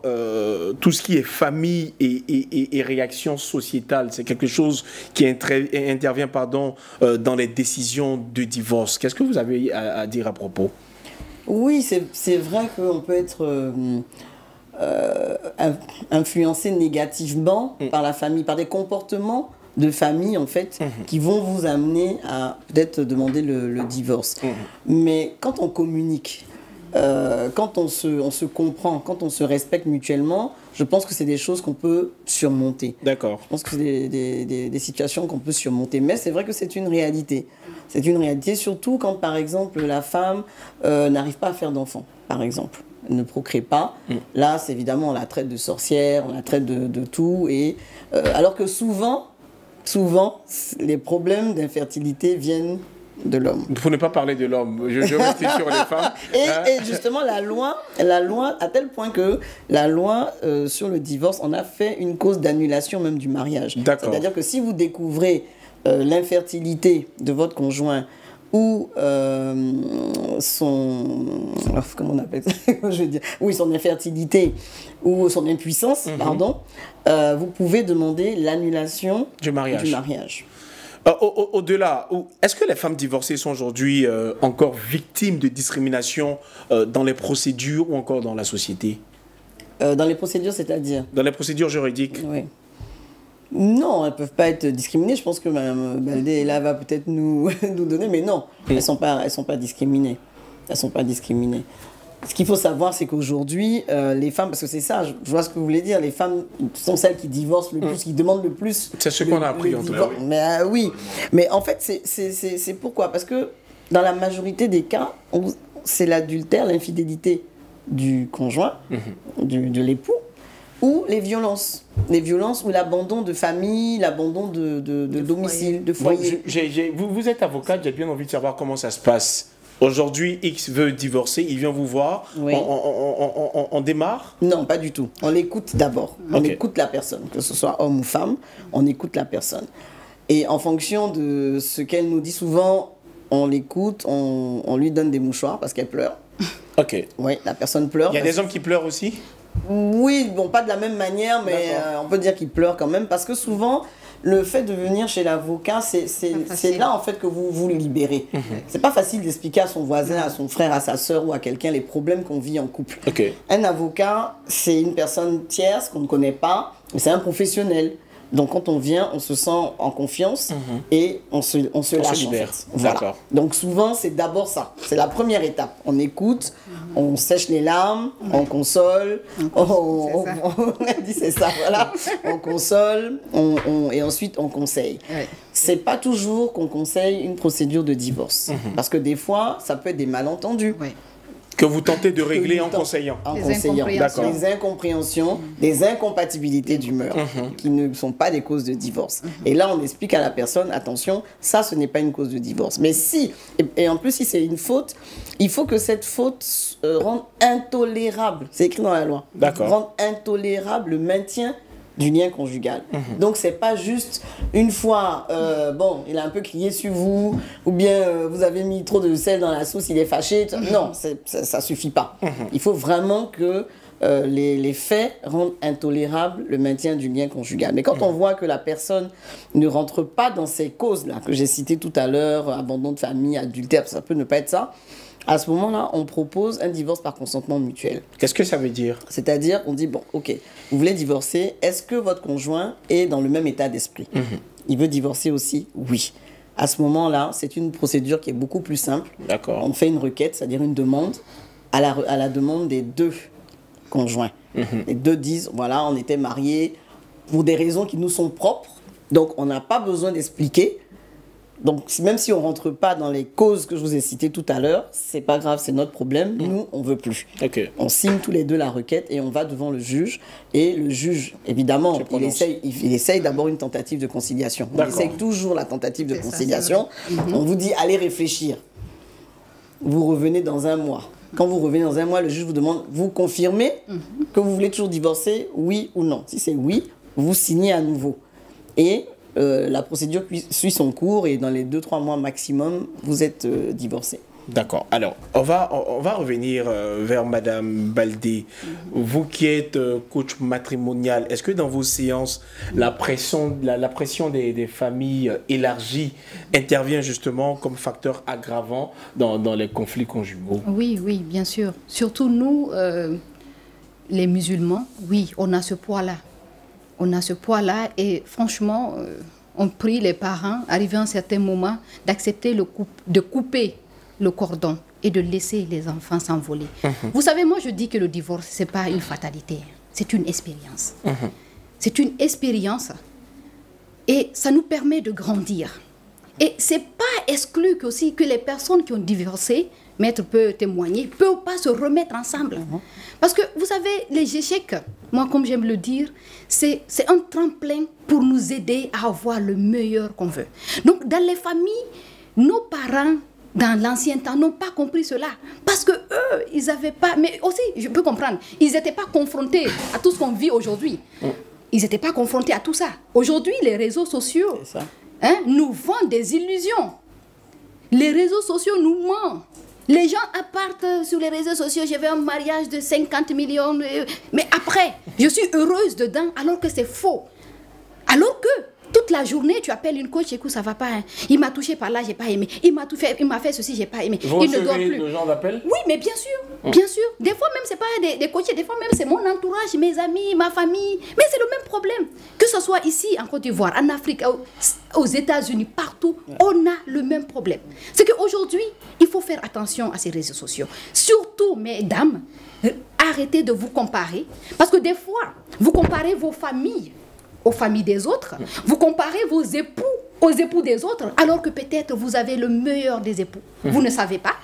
tout ce qui est famille et réaction sociétale. C'est quelque chose qui intervient dans les décisions de divorce. Qu'est-ce que vous avez à dire à propos? Oui, c'est vrai qu'on peut être influencé négativement par la famille, par des comportements de famille, en fait, qui vont vous amener à peut-être demander le divorce. Mais quand on communique, quand on se comprend, quand on se respecte mutuellement, je pense que c'est des choses qu'on peut surmonter. D'accord. Je pense que c'est des situations qu'on peut surmonter. Mais c'est vrai que c'est une réalité. C'est une réalité, surtout quand, par exemple, la femme n'arrive pas à faire d'enfants, par exemple. Elle ne procrée pas. Là, c'est évidemment, on la traite de sorcière, on la traite de tout. Et, alors que souvent, les problèmes d'infertilité viennent de l'homme. Pour ne pas parler de l'homme, je restais sur les femmes. Et justement, la loi, à tel point que la loi sur le divorce en a fait une cause d'annulation même du mariage. D'accord. C'est-à-dire que si vous découvrez l'infertilité de votre conjoint ou comment on appelle ça, je veux dire, oui, son infertilité ou son impuissance, pardon, vous pouvez demander l'annulation du mariage. Au-delà, est-ce que les femmes divorcées sont aujourd'hui encore victimes de discrimination dans les procédures ou encore dans la société? Dans les procédures, c'est-à-dire? Dans les procédures juridiques. Oui. Non, elles ne peuvent pas être discriminées. Je pense que Mme Baldé là va peut-être nous donner, mais non, elles ne sont pas discriminées. Elles sont pas discriminées. Ce qu'il faut savoir, c'est qu'aujourd'hui, les femmes, parce que c'est ça, je vois ce que vous voulez dire, les femmes sont celles qui divorcent le plus, qui demandent le plus. C'est ce qu'on a appris en tout cas. Mais oui, mais en fait, c'est pourquoi? Parce que dans la majorité des cas, c'est l'adultère, l'infidélité du conjoint, de l'époux, ou les violences ou l'abandon de famille, l'abandon de domicile, de foyer. Bon, vous êtes avocate, j'ai bien envie de savoir comment ça se passe. Aujourd'hui, X veut divorcer, il vient vous voir, oui. On démarre? Non, pas du tout. On l'écoute d'abord. On écoute la personne, que ce soit homme ou femme, on écoute la personne. Et en fonction de ce qu'elle nous dit, souvent, on l'écoute, on lui donne des mouchoirs parce qu'elle pleure. Ok. Oui, la personne pleure. Il y a des hommes qui pleurent aussi? Oui, bon, pas de la même manière, mais on peut dire qu'ils pleurent quand même, parce que souvent, le fait de venir chez l'avocat, c'est là en fait que vous vous libérez. C'est pas facile d'expliquer à son voisin, à son frère, à sa soeur ou à quelqu'un les problèmes qu'on vit en couple. Un avocat, c'est une personne tierce qu'on ne connaît pas, mais c'est un professionnel. Donc quand on vient, on se sent en confiance et on se lâche en fait. Voilà. Donc souvent c'est d'abord ça, c'est la première étape. On écoute, on sèche les larmes, on console, on dit c'est ça, voilà. On console, et ensuite on conseille. C'est pas toujours qu'on conseille une procédure de divorce, parce que des fois ça peut être des malentendus. Que vous tentez de régler en conseillant. Des incompréhensions, des incompatibilités d'humeur qui ne sont pas des causes de divorce. Et là, on explique à la personne, attention, ça, ce n'est pas une cause de divorce. Mais si, et en plus, si c'est une faute, il faut que cette faute rende intolérable, c'est écrit dans la loi, rende intolérable le maintien du lien conjugal. Donc c'est pas juste une fois, bon, il a un peu crié sur vous, ou bien vous avez mis trop de sel dans la sauce, il est fâché. Non, ça suffit pas. Il faut vraiment que les faits rendent intolérable le maintien du lien conjugal. Mais quand on voit que la personne ne rentre pas dans ces causes-là, que j'ai citées tout à l'heure, abandon de famille, adultère, ça peut ne pas être ça, à ce moment-là, on propose un divorce par consentement mutuel. Qu'est-ce que ça veut dire? C'est-à-dire, on dit, bon, ok, vous voulez divorcer, est-ce que votre conjoint est dans le même état d'esprit? Il veut divorcer aussi? Oui. À ce moment-là, c'est une procédure qui est beaucoup plus simple. On fait une requête, c'est-à-dire une demande, à la demande des deux conjoints. Les deux disent, voilà, on était mariés pour des raisons qui nous sont propres, donc on n'a pas besoin d'expliquer. Donc, même si on ne rentre pas dans les causes que je vous ai citées tout à l'heure, c'est pas grave, c'est notre problème. Nous, on ne veut plus. On signe tous les deux la requête et on va devant le juge. Et le juge, évidemment, il essaye d'abord une tentative de conciliation. On essaye toujours la tentative de conciliation. On vous dit, allez réfléchir. Vous revenez dans un mois. Quand vous revenez dans un mois, le juge vous demande, vous confirmez que vous voulez toujours divorcer, oui ou non? Si c'est oui, vous signez à nouveau. Et la procédure suit son cours et dans les 2-3 mois maximum, vous êtes divorcé. D'accord. Alors, on va revenir vers Madame Baldé. Vous qui êtes coach matrimonial, est-ce que dans vos séances, la pression des familles élargies intervient justement comme facteur aggravant dans les conflits conjugaux? Oui, bien sûr. Surtout nous, les musulmans, oui, on a ce poids-là. On a ce poids-là et franchement, on prie les parents, arrivé à un certain moment, d'accepter de couper le cordon et de laisser les enfants s'envoler. Vous savez, moi je dis que le divorce, ce n'est pas une fatalité, c'est une expérience. C'est une expérience et ça nous permet de grandir. Et ce n'est pas exclu aussi que les personnes qui ont divorcé, Maître peut témoigner, ne peuvent pas se remettre ensemble. Parce que vous savez, les échecs, moi comme j'aime le dire, c'est un tremplin pour nous aider à avoir le meilleur qu'on veut. Donc dans les familles, nos parents, dans l'ancien temps, n'ont pas compris cela. Parce que eux, ils n'avaient pas... Mais aussi, je peux comprendre, ils n'étaient pas confrontés à tout ce qu'on vit aujourd'hui. Ils n'étaient pas confrontés à tout ça. Aujourd'hui, les réseaux sociaux nous vendent des illusions. Les réseaux sociaux nous mentent. Les gens partent sur les réseaux sociaux, j'ai fait un mariage de 50 millions, mais après, je suis heureuse dedans, alors que c'est faux. Alors que toute la journée, tu appelles une coach, écoute, ça va pas. Hein. Il m'a touché par là, j'ai pas aimé. Il m'a fait ceci, j'ai pas aimé. Vous il ne dort plus. le genre d'appel? Oui, mais bien sûr, bien sûr. Des fois même, c'est pas des coachs, des fois même, c'est mon entourage, mes amis, ma famille. Mais c'est le même problème. Que ce soit ici, en Côte d'Ivoire, en Afrique, aux États-Unis, partout, on a le même problème. C'est qu'aujourd'hui, il faut faire attention à ces réseaux sociaux. Surtout, mesdames, arrêtez de vous comparer. Parce que des fois, vous comparez vos familles aux familles des autres, vous comparez vos époux aux époux des autres, alors que peut-être vous avez le meilleur des époux. Vous ne savez pas.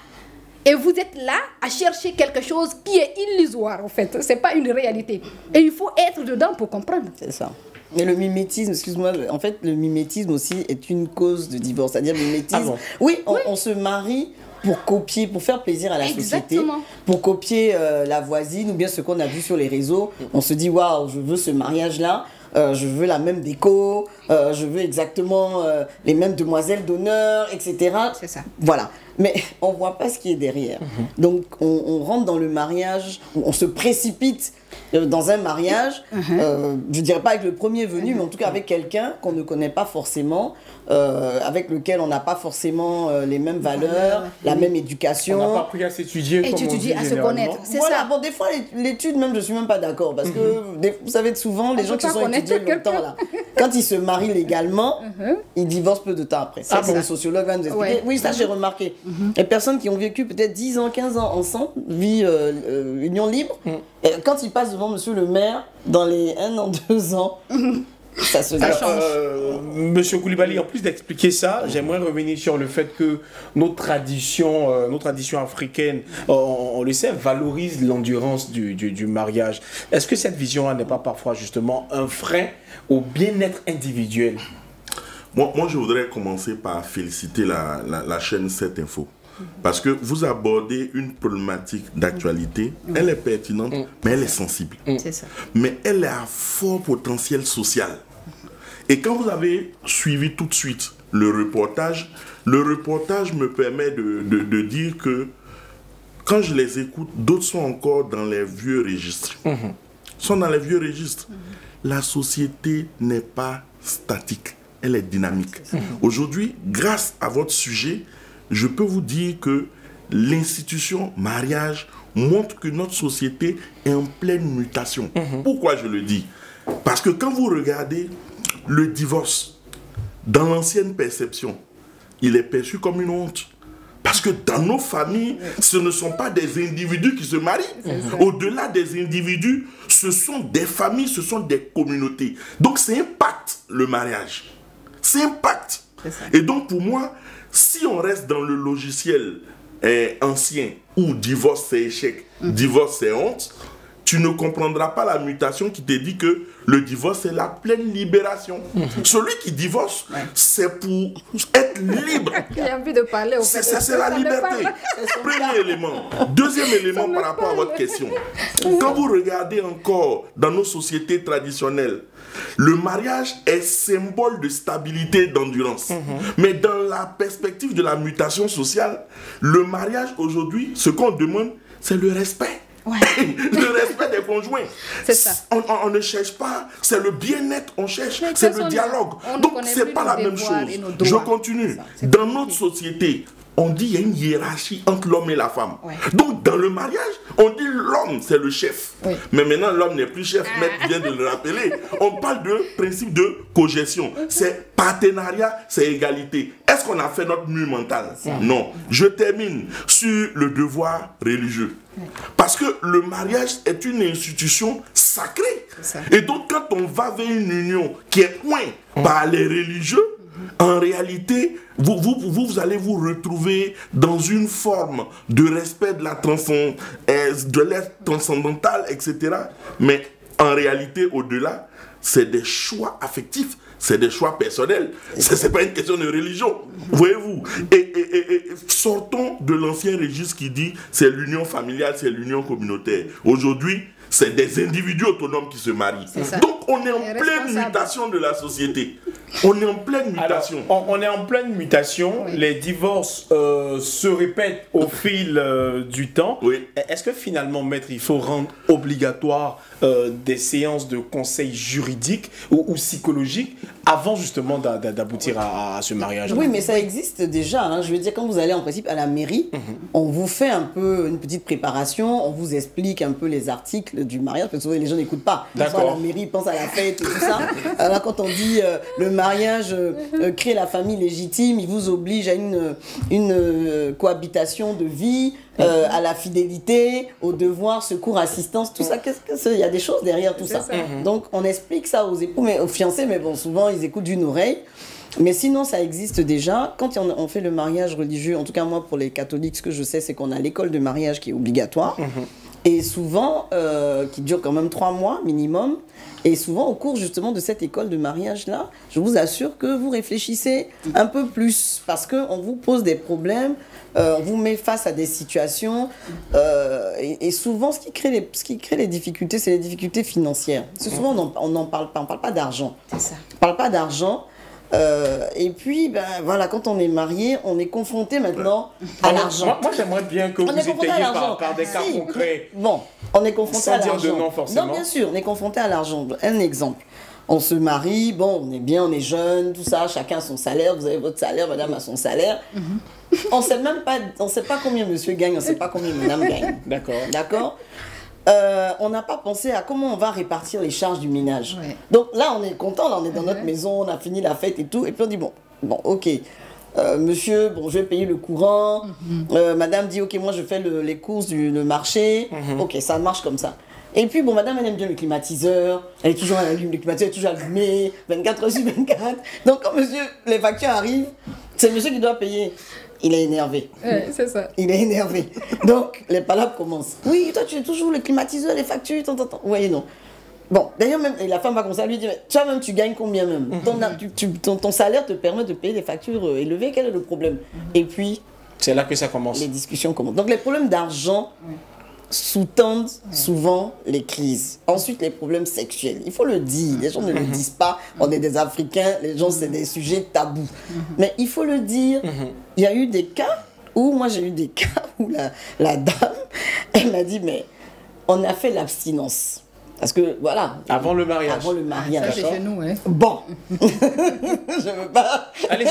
Et vous êtes là à chercher quelque chose qui est illusoire, en fait. Ce n'est pas une réalité. Et il faut être dedans pour comprendre. C'est ça. Mais le mimétisme, excuse-moi, en fait, le mimétisme aussi est une cause de divorce. C'est-à-dire le mimétisme. Oui, on se marie pour copier, pour faire plaisir à la société, pour copier la voisine ou bien ce qu'on a vu sur les réseaux. On se dit, waouh, je veux ce mariage-là. Je veux la même déco, je veux exactement les mêmes demoiselles d'honneur, etc. C'est ça. Voilà. Mais on ne voit pas ce qui est derrière. Donc, on rentre dans le mariage, on se précipite dans un mariage, je ne dirais pas avec le premier venu, mais en tout cas avec quelqu'un qu'on ne connaît pas forcément, avec lequel on n'a pas forcément les mêmes valeurs, la même éducation. On n'a pas appris à s'étudier, comme on dit, à se connaître. C'est voilà, ça. Bon, des fois, l'étude même, je ne suis même pas d'accord, parce que, vous savez, souvent, les gens qui sont étudiés longtemps, là, quand ils se marient légalement, ils divorcent peu de temps après. Ça, c'est le sociologue va nous expliquer. Oui, ça, j'ai remarqué. Les personnes qui ont vécu peut-être 10 ans, 15 ans ensemble, vie union libre, et quand ils passent devant monsieur le maire, dans les 1 an, 2 ans, ça se change. Monsieur Koulibaly, en plus d'expliquer ça, j'aimerais revenir sur le fait que nos traditions africaines, on le sait, valorisent l'endurance du mariage. Est-ce que cette vision-là n'est pas parfois justement un frein au bien-être individuel? Moi, je voudrais commencer par féliciter la chaîne 7 Info. Parce que vous abordez une problématique d'actualité, elle est pertinente, mais elle est sensible. C'est ça. Mais elle est à fort potentiel social. Et quand vous avez suivi tout de suite le reportage me permet de dire que quand je les écoute, d'autres sont encore dans les vieux registres. Sont dans les vieux registres. La société n'est pas statique, elle est dynamique. Aujourd'hui, grâce à votre sujet, je peux vous dire que l'institution mariage montre que notre société est en pleine mutation. Pourquoi je le dis? Parce que quand vous regardez le divorce, dans l'ancienne perception, il est perçu comme une honte. Parce que dans nos familles, ce ne sont pas des individus qui se marient. Au-delà des individus, ce sont des familles, ce sont des communautés. Donc ça impacte le mariage. Ça impacte. Et donc pour moi, si on reste dans le logiciel ancien où divorce c'est échec, divorce c'est honte, tu ne comprendras pas la mutation qui te dit que le divorce c'est la pleine libération. Celui qui divorce, c'est pour être libre. J'ai envie de parler au fait. C'est la liberté. Premier élément. Deuxième élément par rapport à votre question. Quand vous regardez encore dans nos sociétés traditionnelles, le mariage est symbole de stabilité et d'endurance. Mais dans la perspective de la mutation sociale, le mariage aujourd'hui, ce qu'on demande, c'est le respect. Le respect des conjoints. C'est ça. On ne cherche pas, c'est le bien-être, on cherche, c'est le dialogue. Donc c'est pas la même chose. Je continue. Dans notre société, on dit qu'il y a une hiérarchie entre l'homme et la femme. Ouais. Donc, dans le mariage, on dit l'homme, c'est le chef. Oui. Mais maintenant, l'homme n'est plus chef. Maître vient de le rappeler. On parle de principe de cogestion. C'est partenariat, c'est égalité. Est-ce qu'on a fait notre mur mental? Non. Je termine sur le devoir religieux. Parce que le mariage est une institution sacrée. Et donc, quand on va vers une union qui est pointe par les religieux, en réalité, vous allez vous retrouver dans une forme de respect de l'être transcendantal, etc. Mais en réalité, au-delà, c'est des choix affectifs, c'est des choix personnels. Ce n'est pas une question de religion, voyez-vous. Et sortons de l'ancien registre qui dit c'est l'union familiale, c'est l'union communautaire. Aujourd'hui, c'est des individus autonomes qui se marient. Donc, on est en pleine mutation de la société. On est en pleine mutation. Alors, on est en pleine mutation. Oui. Les divorces se répètent au fil du temps. Oui. Est-ce que finalement, maître, il faut rendre obligatoire des séances de conseil juridique ou psychologique avant justement d'aboutir à ce mariage? Oui, mais ça existe déjà. Hein. Je veux dire, quand vous allez en principe à la mairie, on vous fait un peu une petite préparation, on vous explique un peu les articles du mariage, parce que souvent les gens n'écoutent pas. Ils sont à la mairie, ils pensent à la fête et tout ça. Alors quand on dit le mariage crée la famille légitime, il vous oblige à une cohabitation de vie, à la fidélité, au devoir, secours, assistance, tout ça. Il y a des choses derrière tout ça. Donc on explique ça aux époux, mais aux fiancés, mais bon, souvent ils écoutent d'une oreille. Mais sinon, ça existe déjà. Quand on fait le mariage religieux, en tout cas moi pour les catholiques, ce que je sais, c'est qu'on a l'école de mariage qui est obligatoire. Et souvent, qui dure quand même 3 mois minimum. Et souvent, au cours justement de cette école de mariage-là, je vous assure que vous réfléchissez un peu plus. Parce qu'on vous pose des problèmes, on vous met face à des situations. Et souvent, ce qui crée les difficultés, c'est les difficultés financières. Parce que souvent, on n'en parle pas. On ne parle pas d'argent. C'est ça. On ne parle pas d'argent. Et puis, ben, voilà, quand on est marié, on est confronté maintenant à l'argent. Moi, j'aimerais bien que vous étayiez par des cas concrets. Bon, on est confronté à l'argent. Sans dire de nom, forcément. Non, bien sûr, on est confronté à l'argent. Un exemple. On se marie, bon, on est bien, on est jeune, tout ça, chacun a son salaire, vous avez votre salaire, madame a son salaire. On sait même pas, on sait pas combien monsieur gagne, on sait pas combien madame gagne. D'accord. On n'a pas pensé à comment on va répartir les charges du ménage. Ouais. Donc là, on est content, là, on est dans notre maison, on a fini la fête et tout. Et puis on dit, bon, ok, monsieur, bon, je vais payer le courant. Madame dit, ok, moi je fais les courses le marché. Ok, ça marche comme ça. Et puis, bon, madame, elle aime bien le climatiseur. Elle est toujours à l'allumé, le climatiseur est toujours allumé, 24 heures sur 24. Donc quand monsieur, les factures arrivent, c'est monsieur qui doit payer. Il est énervé. C'est ça. Il est énervé. Donc, les palabres commencent. Oui, toi, tu es toujours le climatiseur, les factures, Vous voyez, non. Bon, d'ailleurs, même, et la femme va commencer à lui dire, toi-même, tu gagnes combien même? Ton salaire te permet de payer des factures élevées, quel est le problème? Et puis... c'est là que ça commence. Les discussions commencent. Donc, les problèmes d'argent sous-tendent souvent les crises. Ensuite, les problèmes sexuels. Il faut le dire. Les gens ne le disent pas. On est des Africains. Les gens, c'est des sujets tabous. Mais il faut le dire. Il y a eu des cas où, moi, j'ai eu des cas où la dame, elle m'a dit, mais on a fait l'abstinence. Parce que, voilà. Avant le mariage. Avant le mariage. Ça, c'est chez nous, ouais. Bon. Je veux pas. Allez-y.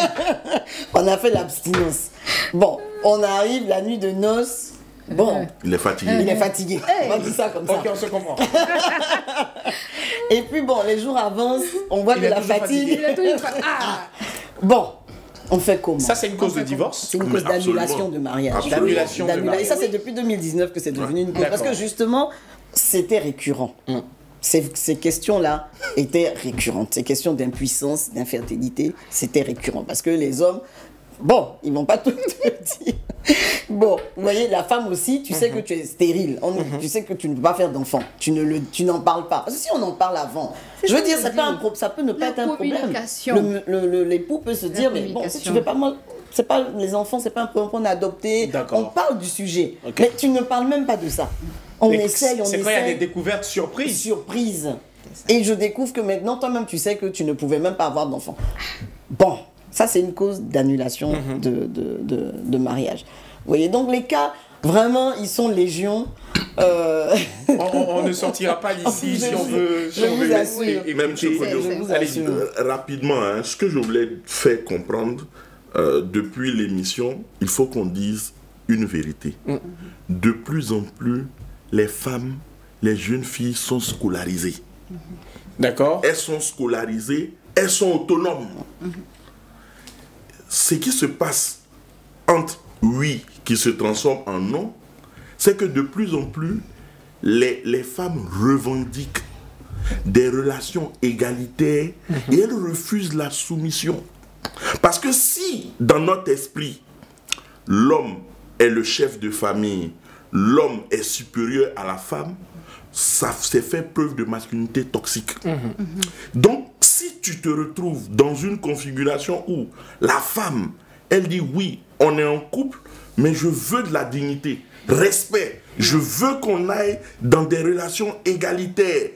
On a fait l'abstinence. Bon, on arrive la nuit de noces. Bon. Il est fatigué. Il est fatigué. On dit ça comme ça. Ok, on se comprend. Et puis bon, les jours avancent, on voit que la fatigue. Bon, on fait comment? Ça, c'est une cause de divorce? C'est une cause d'annulation de mariage. D'annulation de mariage. Et ça, c'est depuis 2019 que c'est devenu une cause. Parce que justement, c'était récurrent. Ces questions-là étaient récurrentes. Ces questions d'impuissance, d'infertilité, c'était récurrent. Parce que les hommes, bon, ils ne vont pas tout te dire. Bon, vous voyez, la femme aussi, tu sais que tu es stérile. Tu sais que tu ne peux pas faire d'enfant. Tu n'en parles pas. Parce que si on en parle avant, je veux dire, ça peut ne pas être un problème. L'époux peut se dire, mais bon, si tu ne veux pas, moi, c'est pas les enfants, c'est pas un point qu'on a adopté. On parle du sujet. Okay. Mais tu ne parles même pas de ça. On essaye. C'est quand il y a des découvertes surprises. Surprises. Et je découvre que maintenant, toi-même, tu sais que tu ne pouvais même pas avoir d'enfant. Bon. Ça, c'est une cause d'annulation de mariage. Vous voyez, donc les cas, vraiment, ils sont légion. On ne sortira pas d'ici si on veut... Je vous assure. Et même, rapidement, hein, ce que je voulais faire comprendre, depuis l'émission, il faut qu'on dise une vérité. De plus en plus, les femmes, les jeunes filles sont scolarisées. D'accord. Elles sont scolarisées, elles sont autonomes. Ce qui se passe entre oui qui se transforme en non, c'est que de plus en plus, les femmes revendiquent des relations égalitaires et elles refusent la soumission. Parce que si, dans notre esprit, l'homme est le chef de famille, l'homme est supérieur à la femme, ça s'est fait preuve de masculinité toxique. Donc, si tu te retrouves dans une configuration où la femme, elle dit oui, on est en couple, mais je veux de la dignité, respect, je veux qu'on aille dans des relations égalitaires.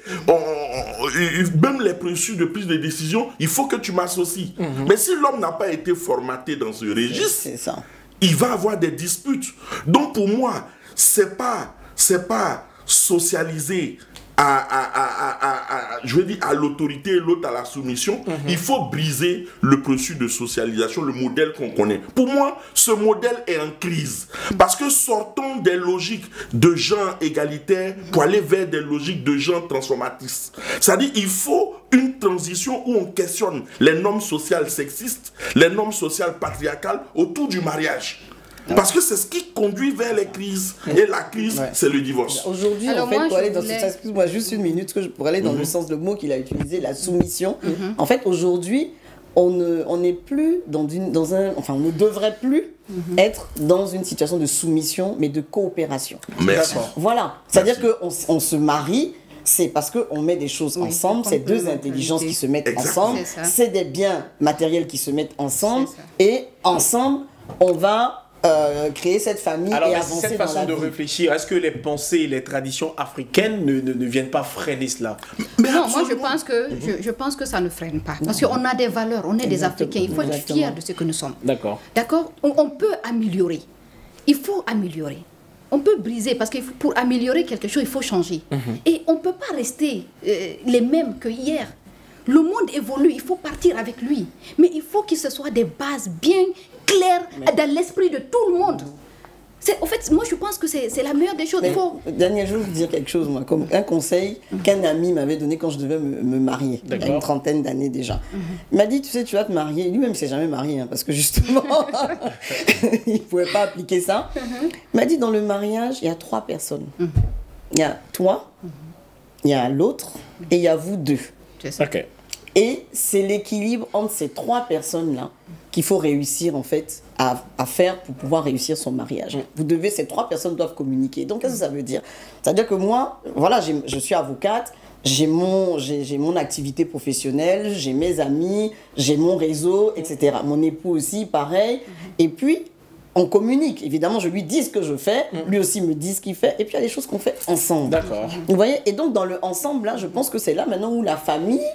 Même les processus de prise de décision, il faut que tu m'associes. Mais si l'homme n'a pas été formaté dans ce registre, il va avoir des disputes. Donc pour moi, c'est pas socialiser je veux dire à l'autorité et l'autre à la soumission. Il faut briser le processus de socialisation, le modèle qu'on connaît. Pour moi, ce modèle est en crise. Parce que sortons des logiques de genre égalitaire pour aller vers des logiques de genre transformatistes. C'est-à-dire il faut une transition où on questionne les normes sociales sexistes, les normes sociales patriarcales autour du mariage. Parce que c'est ce qui conduit vers les crises. Et la crise, c'est le divorce. Aujourd'hui, en fait, pour aller dans excuse-moi, juste une minute, pour aller dans le sens, le mot qu'il a utilisé, la soumission. En fait, aujourd'hui, on n'est plus enfin, on ne devrait plus être dans une situation de soumission, mais de coopération. Merci. Voilà. C'est-à-dire qu'on se marie, c'est parce qu'on met des choses ensemble, c'est deux intelligences qui se mettent ensemble, c'est des biens matériels qui se mettent ensemble, et ensemble, on va créer cette famille. Alors, et avancer cette façon de réfléchir, est-ce que les pensées et les traditions africaines ne viennent pas freiner cela? Non, moi je pense que ça ne freine pas. Parce qu'on a des valeurs, on est des Africains, il faut être fier de ce que nous sommes. D'accord. D'accord. On peut améliorer. Il faut améliorer. On peut briser, parce que pour améliorer quelque chose, il faut changer. Et on ne peut pas rester les mêmes que hier. Le monde évolue, il faut partir avec lui. Mais il faut que ce soit des bases bien claires dans l'esprit de tout le monde. En fait, moi je pense que c'est la meilleure des choses. Daniel, je vais vous dire quelque chose, moi, comme un conseil qu'un ami m'avait donné quand je devais me marier, il y a une trentaine d'années déjà. Il m'a dit, tu sais, tu vas te marier. Lui-même, il ne s'est jamais marié, parce que justement, il ne pouvait pas appliquer ça. Il m'a dit, dans le mariage, il y a 3 personnes. Il y a toi, il y a l'autre, et il y a vous deux. Et c'est l'équilibre entre ces 3 personnes-là qu'il faut réussir en fait à faire pour pouvoir réussir son mariage. Ces 3 personnes doivent communiquer. Donc qu'est-ce que ça veut dire? C'est-à-dire que moi, voilà, je suis avocate, j'ai mon activité professionnelle, j'ai mes amis, j'ai mon réseau, etc. Mon époux aussi, pareil. Et puis, on communique. Évidemment, je lui dis ce que je fais, lui aussi me dit ce qu'il fait, et puis il y a des choses qu'on fait ensemble. D'accord. Vous voyez? Et donc, dans le ensemble, là, je pense que c'est là maintenant où la famille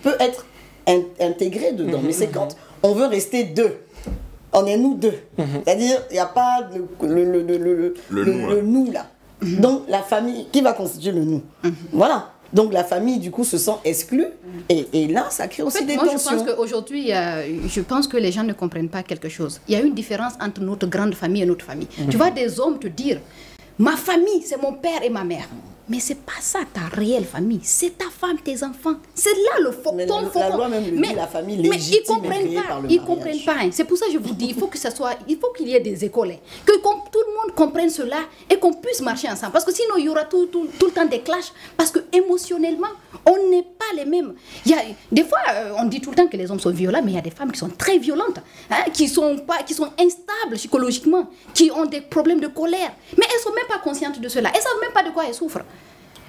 peut être intégrée dedans. Mais c'est quand on veut rester 2. On est nous 2. C'est-à-dire, il n'y a pas le nous, là. Donc, la famille, qui va constituer le nous? Voilà. Donc la famille, du coup, se sent exclue. Et là, ça crée aussi des tensions. Je pense qu'aujourd'hui, je pense que les gens ne comprennent pas quelque chose. Il y a une différence entre notre grande famille et notre famille. Tu vois des hommes te dire, ma famille, c'est mon père et ma mère. Mais c'est pas ça ta réelle famille. C'est ta femme, tes enfants. C'est là le fond. La loi même le dit, la famille légitime est créée par le mariage. Ils ne comprennent pas. C'est pour ça que je vous dis, il faut qu'il y ait des écoles. Que tout le monde comprenne cela et qu'on puisse marcher ensemble. Parce que sinon, il y aura tout le temps des clashs. Parce que émotionnellement, on n'est pas les mêmes. Des fois, on dit tout le temps que les hommes sont violents, mais il y a des femmes qui sont très violentes, qui sont instables psychologiquement, qui ont des problèmes de colère. Mais elles ne sont même pas conscientes de cela. Elles ne savent même pas de quoi elles souffrent.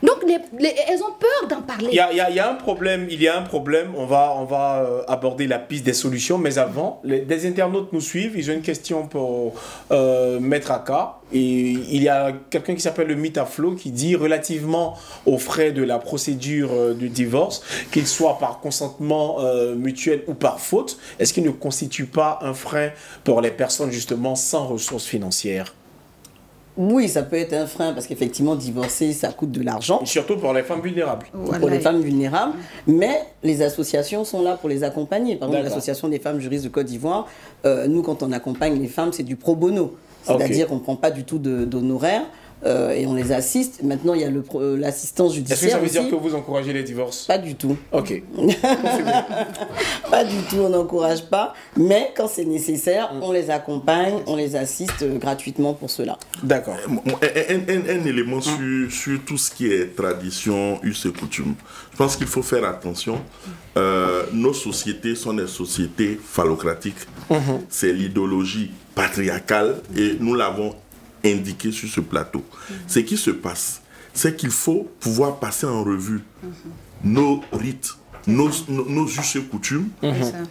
Donc, elles ont peur d'en parler. Il y a un problème, on va aborder la piste des solutions, mais avant, des internautes nous suivent, ils ont une question pour Maître Aka, et il y a quelqu'un qui s'appelle le Mitaflo qui dit, relativement aux frais de la procédure du divorce, qu'il soit par consentement mutuel ou par faute, est-ce qu'il ne constitue pas un frein pour les personnes justement sans ressources financières? Oui, ça peut être un frein parce qu'effectivement, divorcer, ça coûte de l'argent. Et surtout pour les femmes vulnérables. Voilà. Pour les femmes vulnérables. Mais les associations sont là pour les accompagner. Par exemple, l'Association des femmes juristes de Côte d'Ivoire, nous, quand on accompagne les femmes, c'est du pro bono. C'est-à-dire qu'on ne prend pas du tout d'honoraires. Et on les assiste. Maintenant, il y a l'assistance judiciaire. Est-ce que ça veut dire que vous encouragez les divorces? Pas du tout. Ok. Pas du tout, on n'encourage pas. Mais quand c'est nécessaire, on les accompagne, on les assiste gratuitement pour cela. D'accord. Un élément sur tout ce qui est tradition, us et coutume. Je pense qu'il faut faire attention. Nos sociétés sont des sociétés phallocratiques. C'est l'idéologie patriarcale et nous l'avons indiqué sur ce plateau. Ce qui se passe, c'est qu'il faut pouvoir passer en revue nos rites, nos us et coutumes,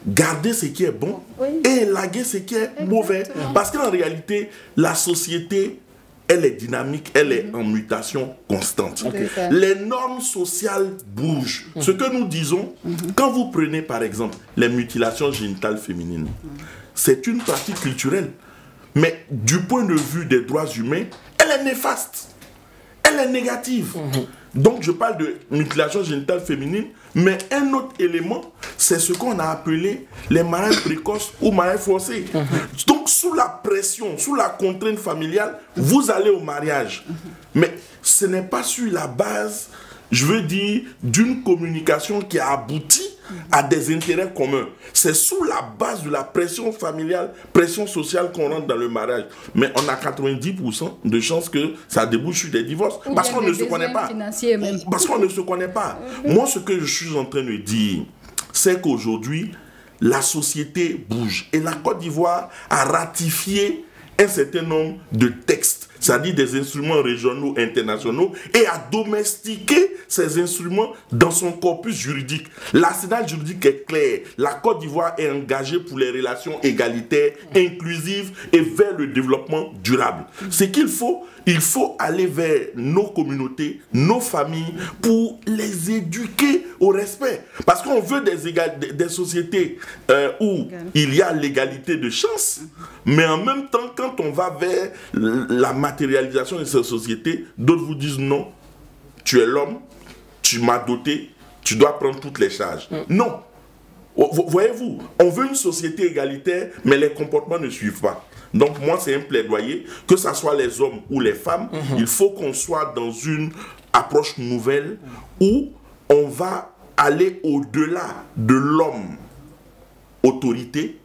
garder ce qui est bon et élaguer ce qui est mauvais. Parce qu'en réalité, la société, elle est dynamique, elle est en mutation constante. Les normes sociales bougent. Ce que nous disons, quand vous prenez par exemple les mutilations génitales féminines, c'est une pratique culturelle. Mais du point de vue des droits humains, elle est néfaste. Elle est négative. Donc je parle de mutilation génitale féminine, mais un autre élément, c'est ce qu'on a appelé les mariages précoces ou mariages forcés. Donc sous la pression, sous la contrainte familiale, vous allez au mariage. Mais ce n'est pas sur la base, je veux dire, d'une communication qui a abouti à des intérêts communs. C'est sous la base de la pression familiale, pression sociale qu'on rentre dans le mariage. Mais on a 90% de chances que ça débouche sur des divorces. Parce qu'on ne se connaît pas. Parce qu'on ne se connaît pas. Moi, ce que je suis en train de dire, c'est qu'aujourd'hui, la société bouge. Et la Côte d'Ivoire a ratifié un certain nombre de textes, c'est-à-dire des instruments régionaux, internationaux, et a domestiqué ces instruments dans son corpus juridique. L'arsenal juridique est clair. La Côte d'Ivoire est engagée pour les relations égalitaires, inclusives et vers le développement durable. Ce qu'il faut, il faut aller vers nos communautés, nos familles, pour les éduquer au respect. Parce qu'on veut des sociétés où il y a l'égalité de chance, mais en même temps, quand on va vers la matérialisation de ces sociétés, d'autres vous disent non, tu es l'homme, tu m'as doté, tu dois prendre toutes les charges. Non. Voyez-vous, on veut une société égalitaire, mais les comportements ne suivent pas. Donc moi, c'est un plaidoyer, que ce soit les hommes ou les femmes, il faut qu'on soit dans une approche nouvelle où on va aller au-delà de l'homme autorité,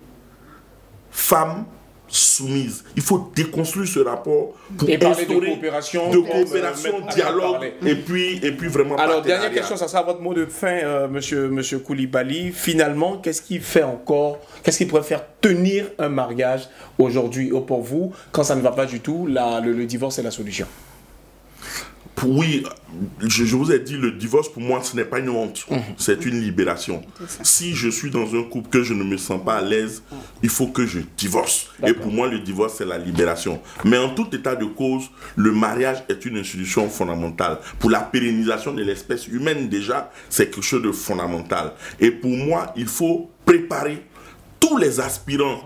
femme soumise. Il faut déconstruire ce rapport pour instaurer de coopération, dialogue et puis vraiment. Alors dernière question, ça sera votre mot de fin, monsieur Koulibaly. Finalement, qu'est-ce qui fait encore, qu'est-ce qui pourrait faire tenir un mariage aujourd'hui pour vous quand ça ne va pas du tout? Le divorce est la solution. Oui, je vous ai dit, le divorce pour moi ce n'est pas une honte, c'est une libération. Si je suis dans un couple que je ne me sens pas à l'aise, il faut que je divorce. Et pour moi le divorce c'est la libération. Mais en tout état de cause, le mariage est une institution fondamentale. Pour la pérennisation de l'espèce humaine déjà, c'est quelque chose de fondamental. Et pour moi, il faut préparer tous les aspirants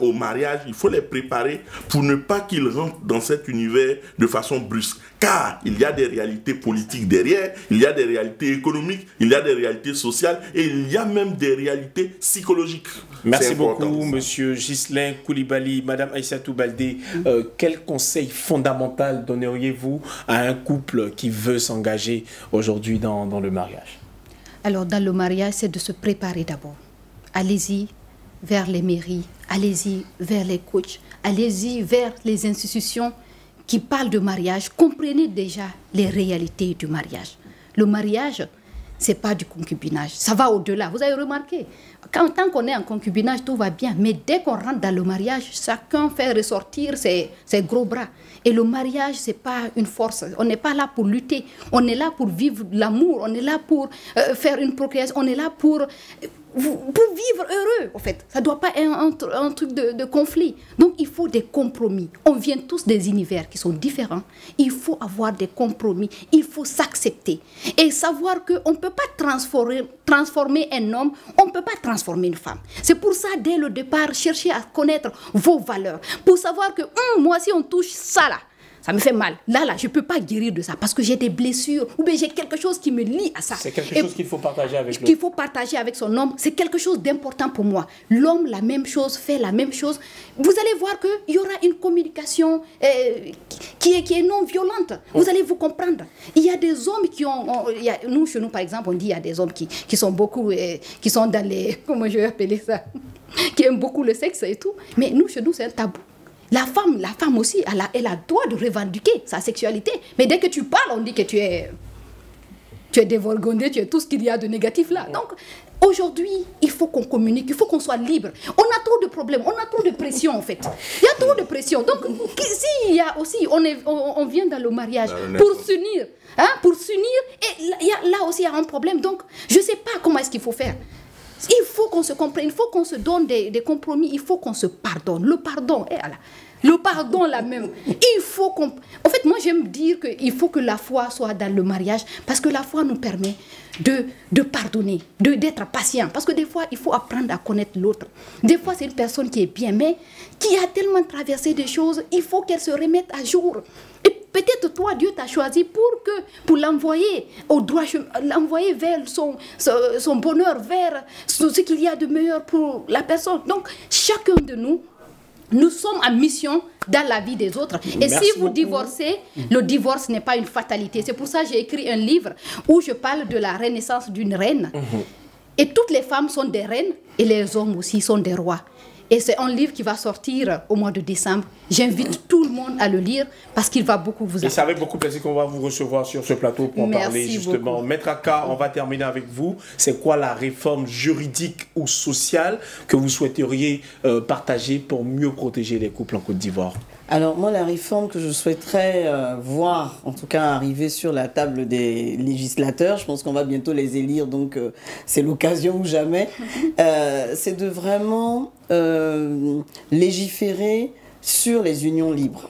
au mariage, il faut les préparer pour ne pas qu'ils rentrent dans cet univers de façon brusque. Car il y a des réalités politiques derrière, il y a des réalités économiques, il y a des réalités sociales et il y a même des réalités psychologiques. Merci beaucoup, monsieur Ghislain Koulibaly. Madame Aïssatou Baldé, quel conseil fondamental donneriez-vous à un couple qui veut s'engager aujourd'hui dans le mariage? Alors, dans le mariage, c'est de se préparer d'abord. Allez-y vers les mairies, allez-y vers les coachs, allez-y vers les institutions qui parlent de mariage. Comprenez déjà les réalités du mariage. Le mariage, ce n'est pas du concubinage. Ça va au-delà. Vous avez remarqué, tant qu'on est en concubinage, tout va bien. Mais dès qu'on rentre dans le mariage, chacun fait ressortir ses gros bras. Et le mariage, ce n'est pas une force. On n'est pas là pour lutter. On est là pour vivre l'amour. On est là pour faire une procréation. On est là pour vivre heureux, en fait. Ça ne doit pas être un truc de conflit. Donc, il faut des compromis. On vient tous des univers qui sont différents. Il faut avoir des compromis. Il faut s'accepter. Et savoir qu'on ne peut pas transformer un homme, on ne peut pas transformer une femme. C'est pour ça, dès le départ, chercher à connaître vos valeurs. Pour savoir que, moi, si on touche ça là, ça me fait mal. Là, je ne peux pas guérir de ça parce que j'ai des blessures ou bien j'ai quelque chose qui me lie à ça. C'est quelque chose qu'il faut partager avec l'autre. Qu'il faut partager avec son homme. C'est quelque chose d'important pour moi. L'homme, la même chose, fait la même chose. Vous allez voir qu'il y aura une communication qui est non violente. Vous allez vous comprendre. Il y a des hommes qui ont... nous, chez nous, par exemple, on dit qu'il y a des hommes qui sont beaucoup... qui sont dans les... Comment je vais appeler ça? Qui aiment beaucoup le sexe et tout. Mais nous, chez nous, c'est un tabou. La femme aussi, elle a le droit de revendiquer sa sexualité. Mais dès que tu parles, on dit que tu es dévolgondé, tu es tout ce qu'il y a de négatif là. Donc, aujourd'hui, il faut qu'on communique, il faut qu'on soit libre. On a trop de problèmes, on a trop de pression en fait. Il y a trop de pression. Donc, s'il y a aussi, on vient dans le mariage pour s'unir. Hein, pour s'unir, et là aussi, il y a un problème. Donc, je ne sais pas comment est-ce qu'il faut faire. Il faut qu'on se comprenne, il faut qu'on se donne des compromis, il faut qu'on se pardonne. Le pardon, le pardon là même. Il faut qu'on... En fait, moi j'aime dire qu'il faut que la foi soit dans le mariage parce que la foi nous permet de pardonner, d'être patient. Parce que des fois, il faut apprendre à connaître l'autre. Des fois, c'est une personne qui est bien, mais qui a tellement traversé des choses, il faut qu'elle se remette à jour. Et peut-être toi, Dieu t'a choisi pour l'envoyer au droit chemin, l'envoyer vers son bonheur, vers ce qu'il y a de meilleur pour la personne. Donc, chacun de nous sommes en mission dans la vie des autres. Et merci si vous divorcez, le divorce n'est pas une fatalité. C'est pour ça que j'ai écrit un livre où je parle de la renaissance d'une reine. Et toutes les femmes sont des reines et les hommes aussi sont des rois. Et c'est un livre qui va sortir au mois de décembre. J'invite tout le monde à le lire parce qu'il va beaucoup vous aider. Et c'est avec beaucoup de plaisir qu'on va vous recevoir sur ce plateau pour en parler justement. Beaucoup. Maître Aka, on va terminer avec vous. C'est quoi la réforme juridique ou sociale que vous souhaiteriez partager pour mieux protéger les couples en Côte d'Ivoire? Alors moi, la réforme que je souhaiterais voir, en tout cas arriver sur la table des législateurs, je pense qu'on va bientôt les élire, donc c'est l'occasion ou jamais, c'est de vraiment légiférer sur les unions libres.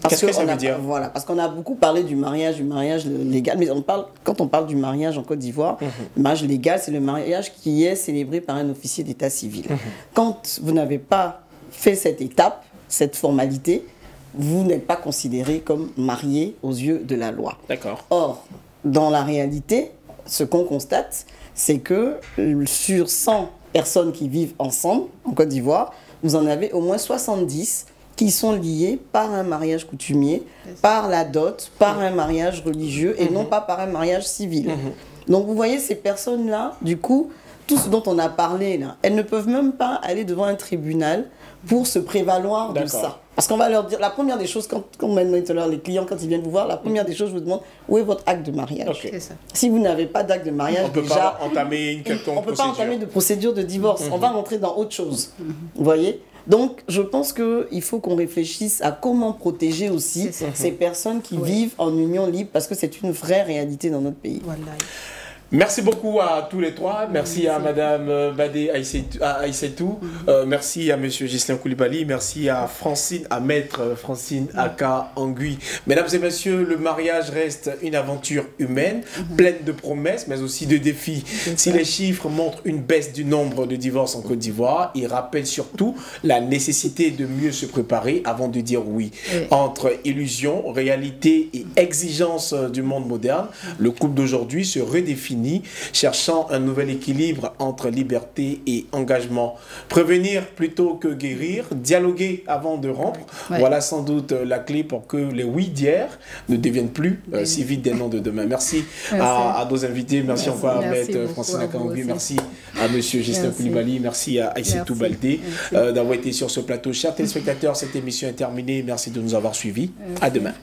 Qu'est-ce que ça veut dire? Voilà, parce qu'on a beaucoup parlé du mariage légal, mais quand on parle du mariage en Côte d'Ivoire, le mariage légal, c'est le mariage qui est célébré par un officier d'état civil. Quand vous n'avez pas fait cette étape, cette formalité, vous n'êtes pas considéré comme marié aux yeux de la loi. D'accord. Or, dans la réalité, ce qu'on constate, c'est que sur 100 personnes qui vivent ensemble en Côte d'Ivoire, vous en avez au moins 70 qui sont liées par un mariage coutumier, par la dot, par un mariage religieux et non pas par un mariage civil. Donc vous voyez, ces personnes-là, du coup, tout ce dont on a parlé, là, elles ne peuvent même pas aller devant un tribunal pour se prévaloir de ça. Parce qu'on va leur dire, la première des choses, comme maintenant tout à l'heure, les clients, quand ils viennent vous voir, la première des choses, je vous demande, où est votre acte de mariage? Si vous n'avez pas d'acte de mariage, on peut pas entamer une quelconque procédure. On ne peut pas entamer de procédure de divorce. On va rentrer dans autre chose. Vous voyez? Donc, je pense qu'il faut qu'on réfléchisse à comment protéger aussi ces personnes qui vivent en union libre, parce que c'est une vraie réalité dans notre pays. Voilà. Merci beaucoup à tous les trois. Merci à Madame Badé Aïssetou. Merci à Monsieur Ghislain Koulibaly. Merci à Maître Francine Aka Angui. Mesdames et messieurs, le mariage reste une aventure humaine, pleine de promesses, mais aussi de défis. Si les chiffres montrent une baisse du nombre de divorces en Côte d'Ivoire, ils rappellent surtout la nécessité de mieux se préparer avant de dire oui. Entre illusion, réalité et exigence du monde moderne, le couple d'aujourd'hui se redéfinit, cherchant un nouvel équilibre entre liberté et engagement. Prévenir plutôt que guérir, dialoguer avant de rompre, voilà sans doute la clé pour que les oui d'hier ne deviennent plus si vite des noms de demain. Merci à nos invités, merci encore à Maître Francine Aka Angui, merci à Monsieur Ghislain Koulibaly, merci à Aïssetou Baldé d'avoir été sur ce plateau. Chers téléspectateurs, cette émission est terminée. Merci de nous avoir suivis. À demain.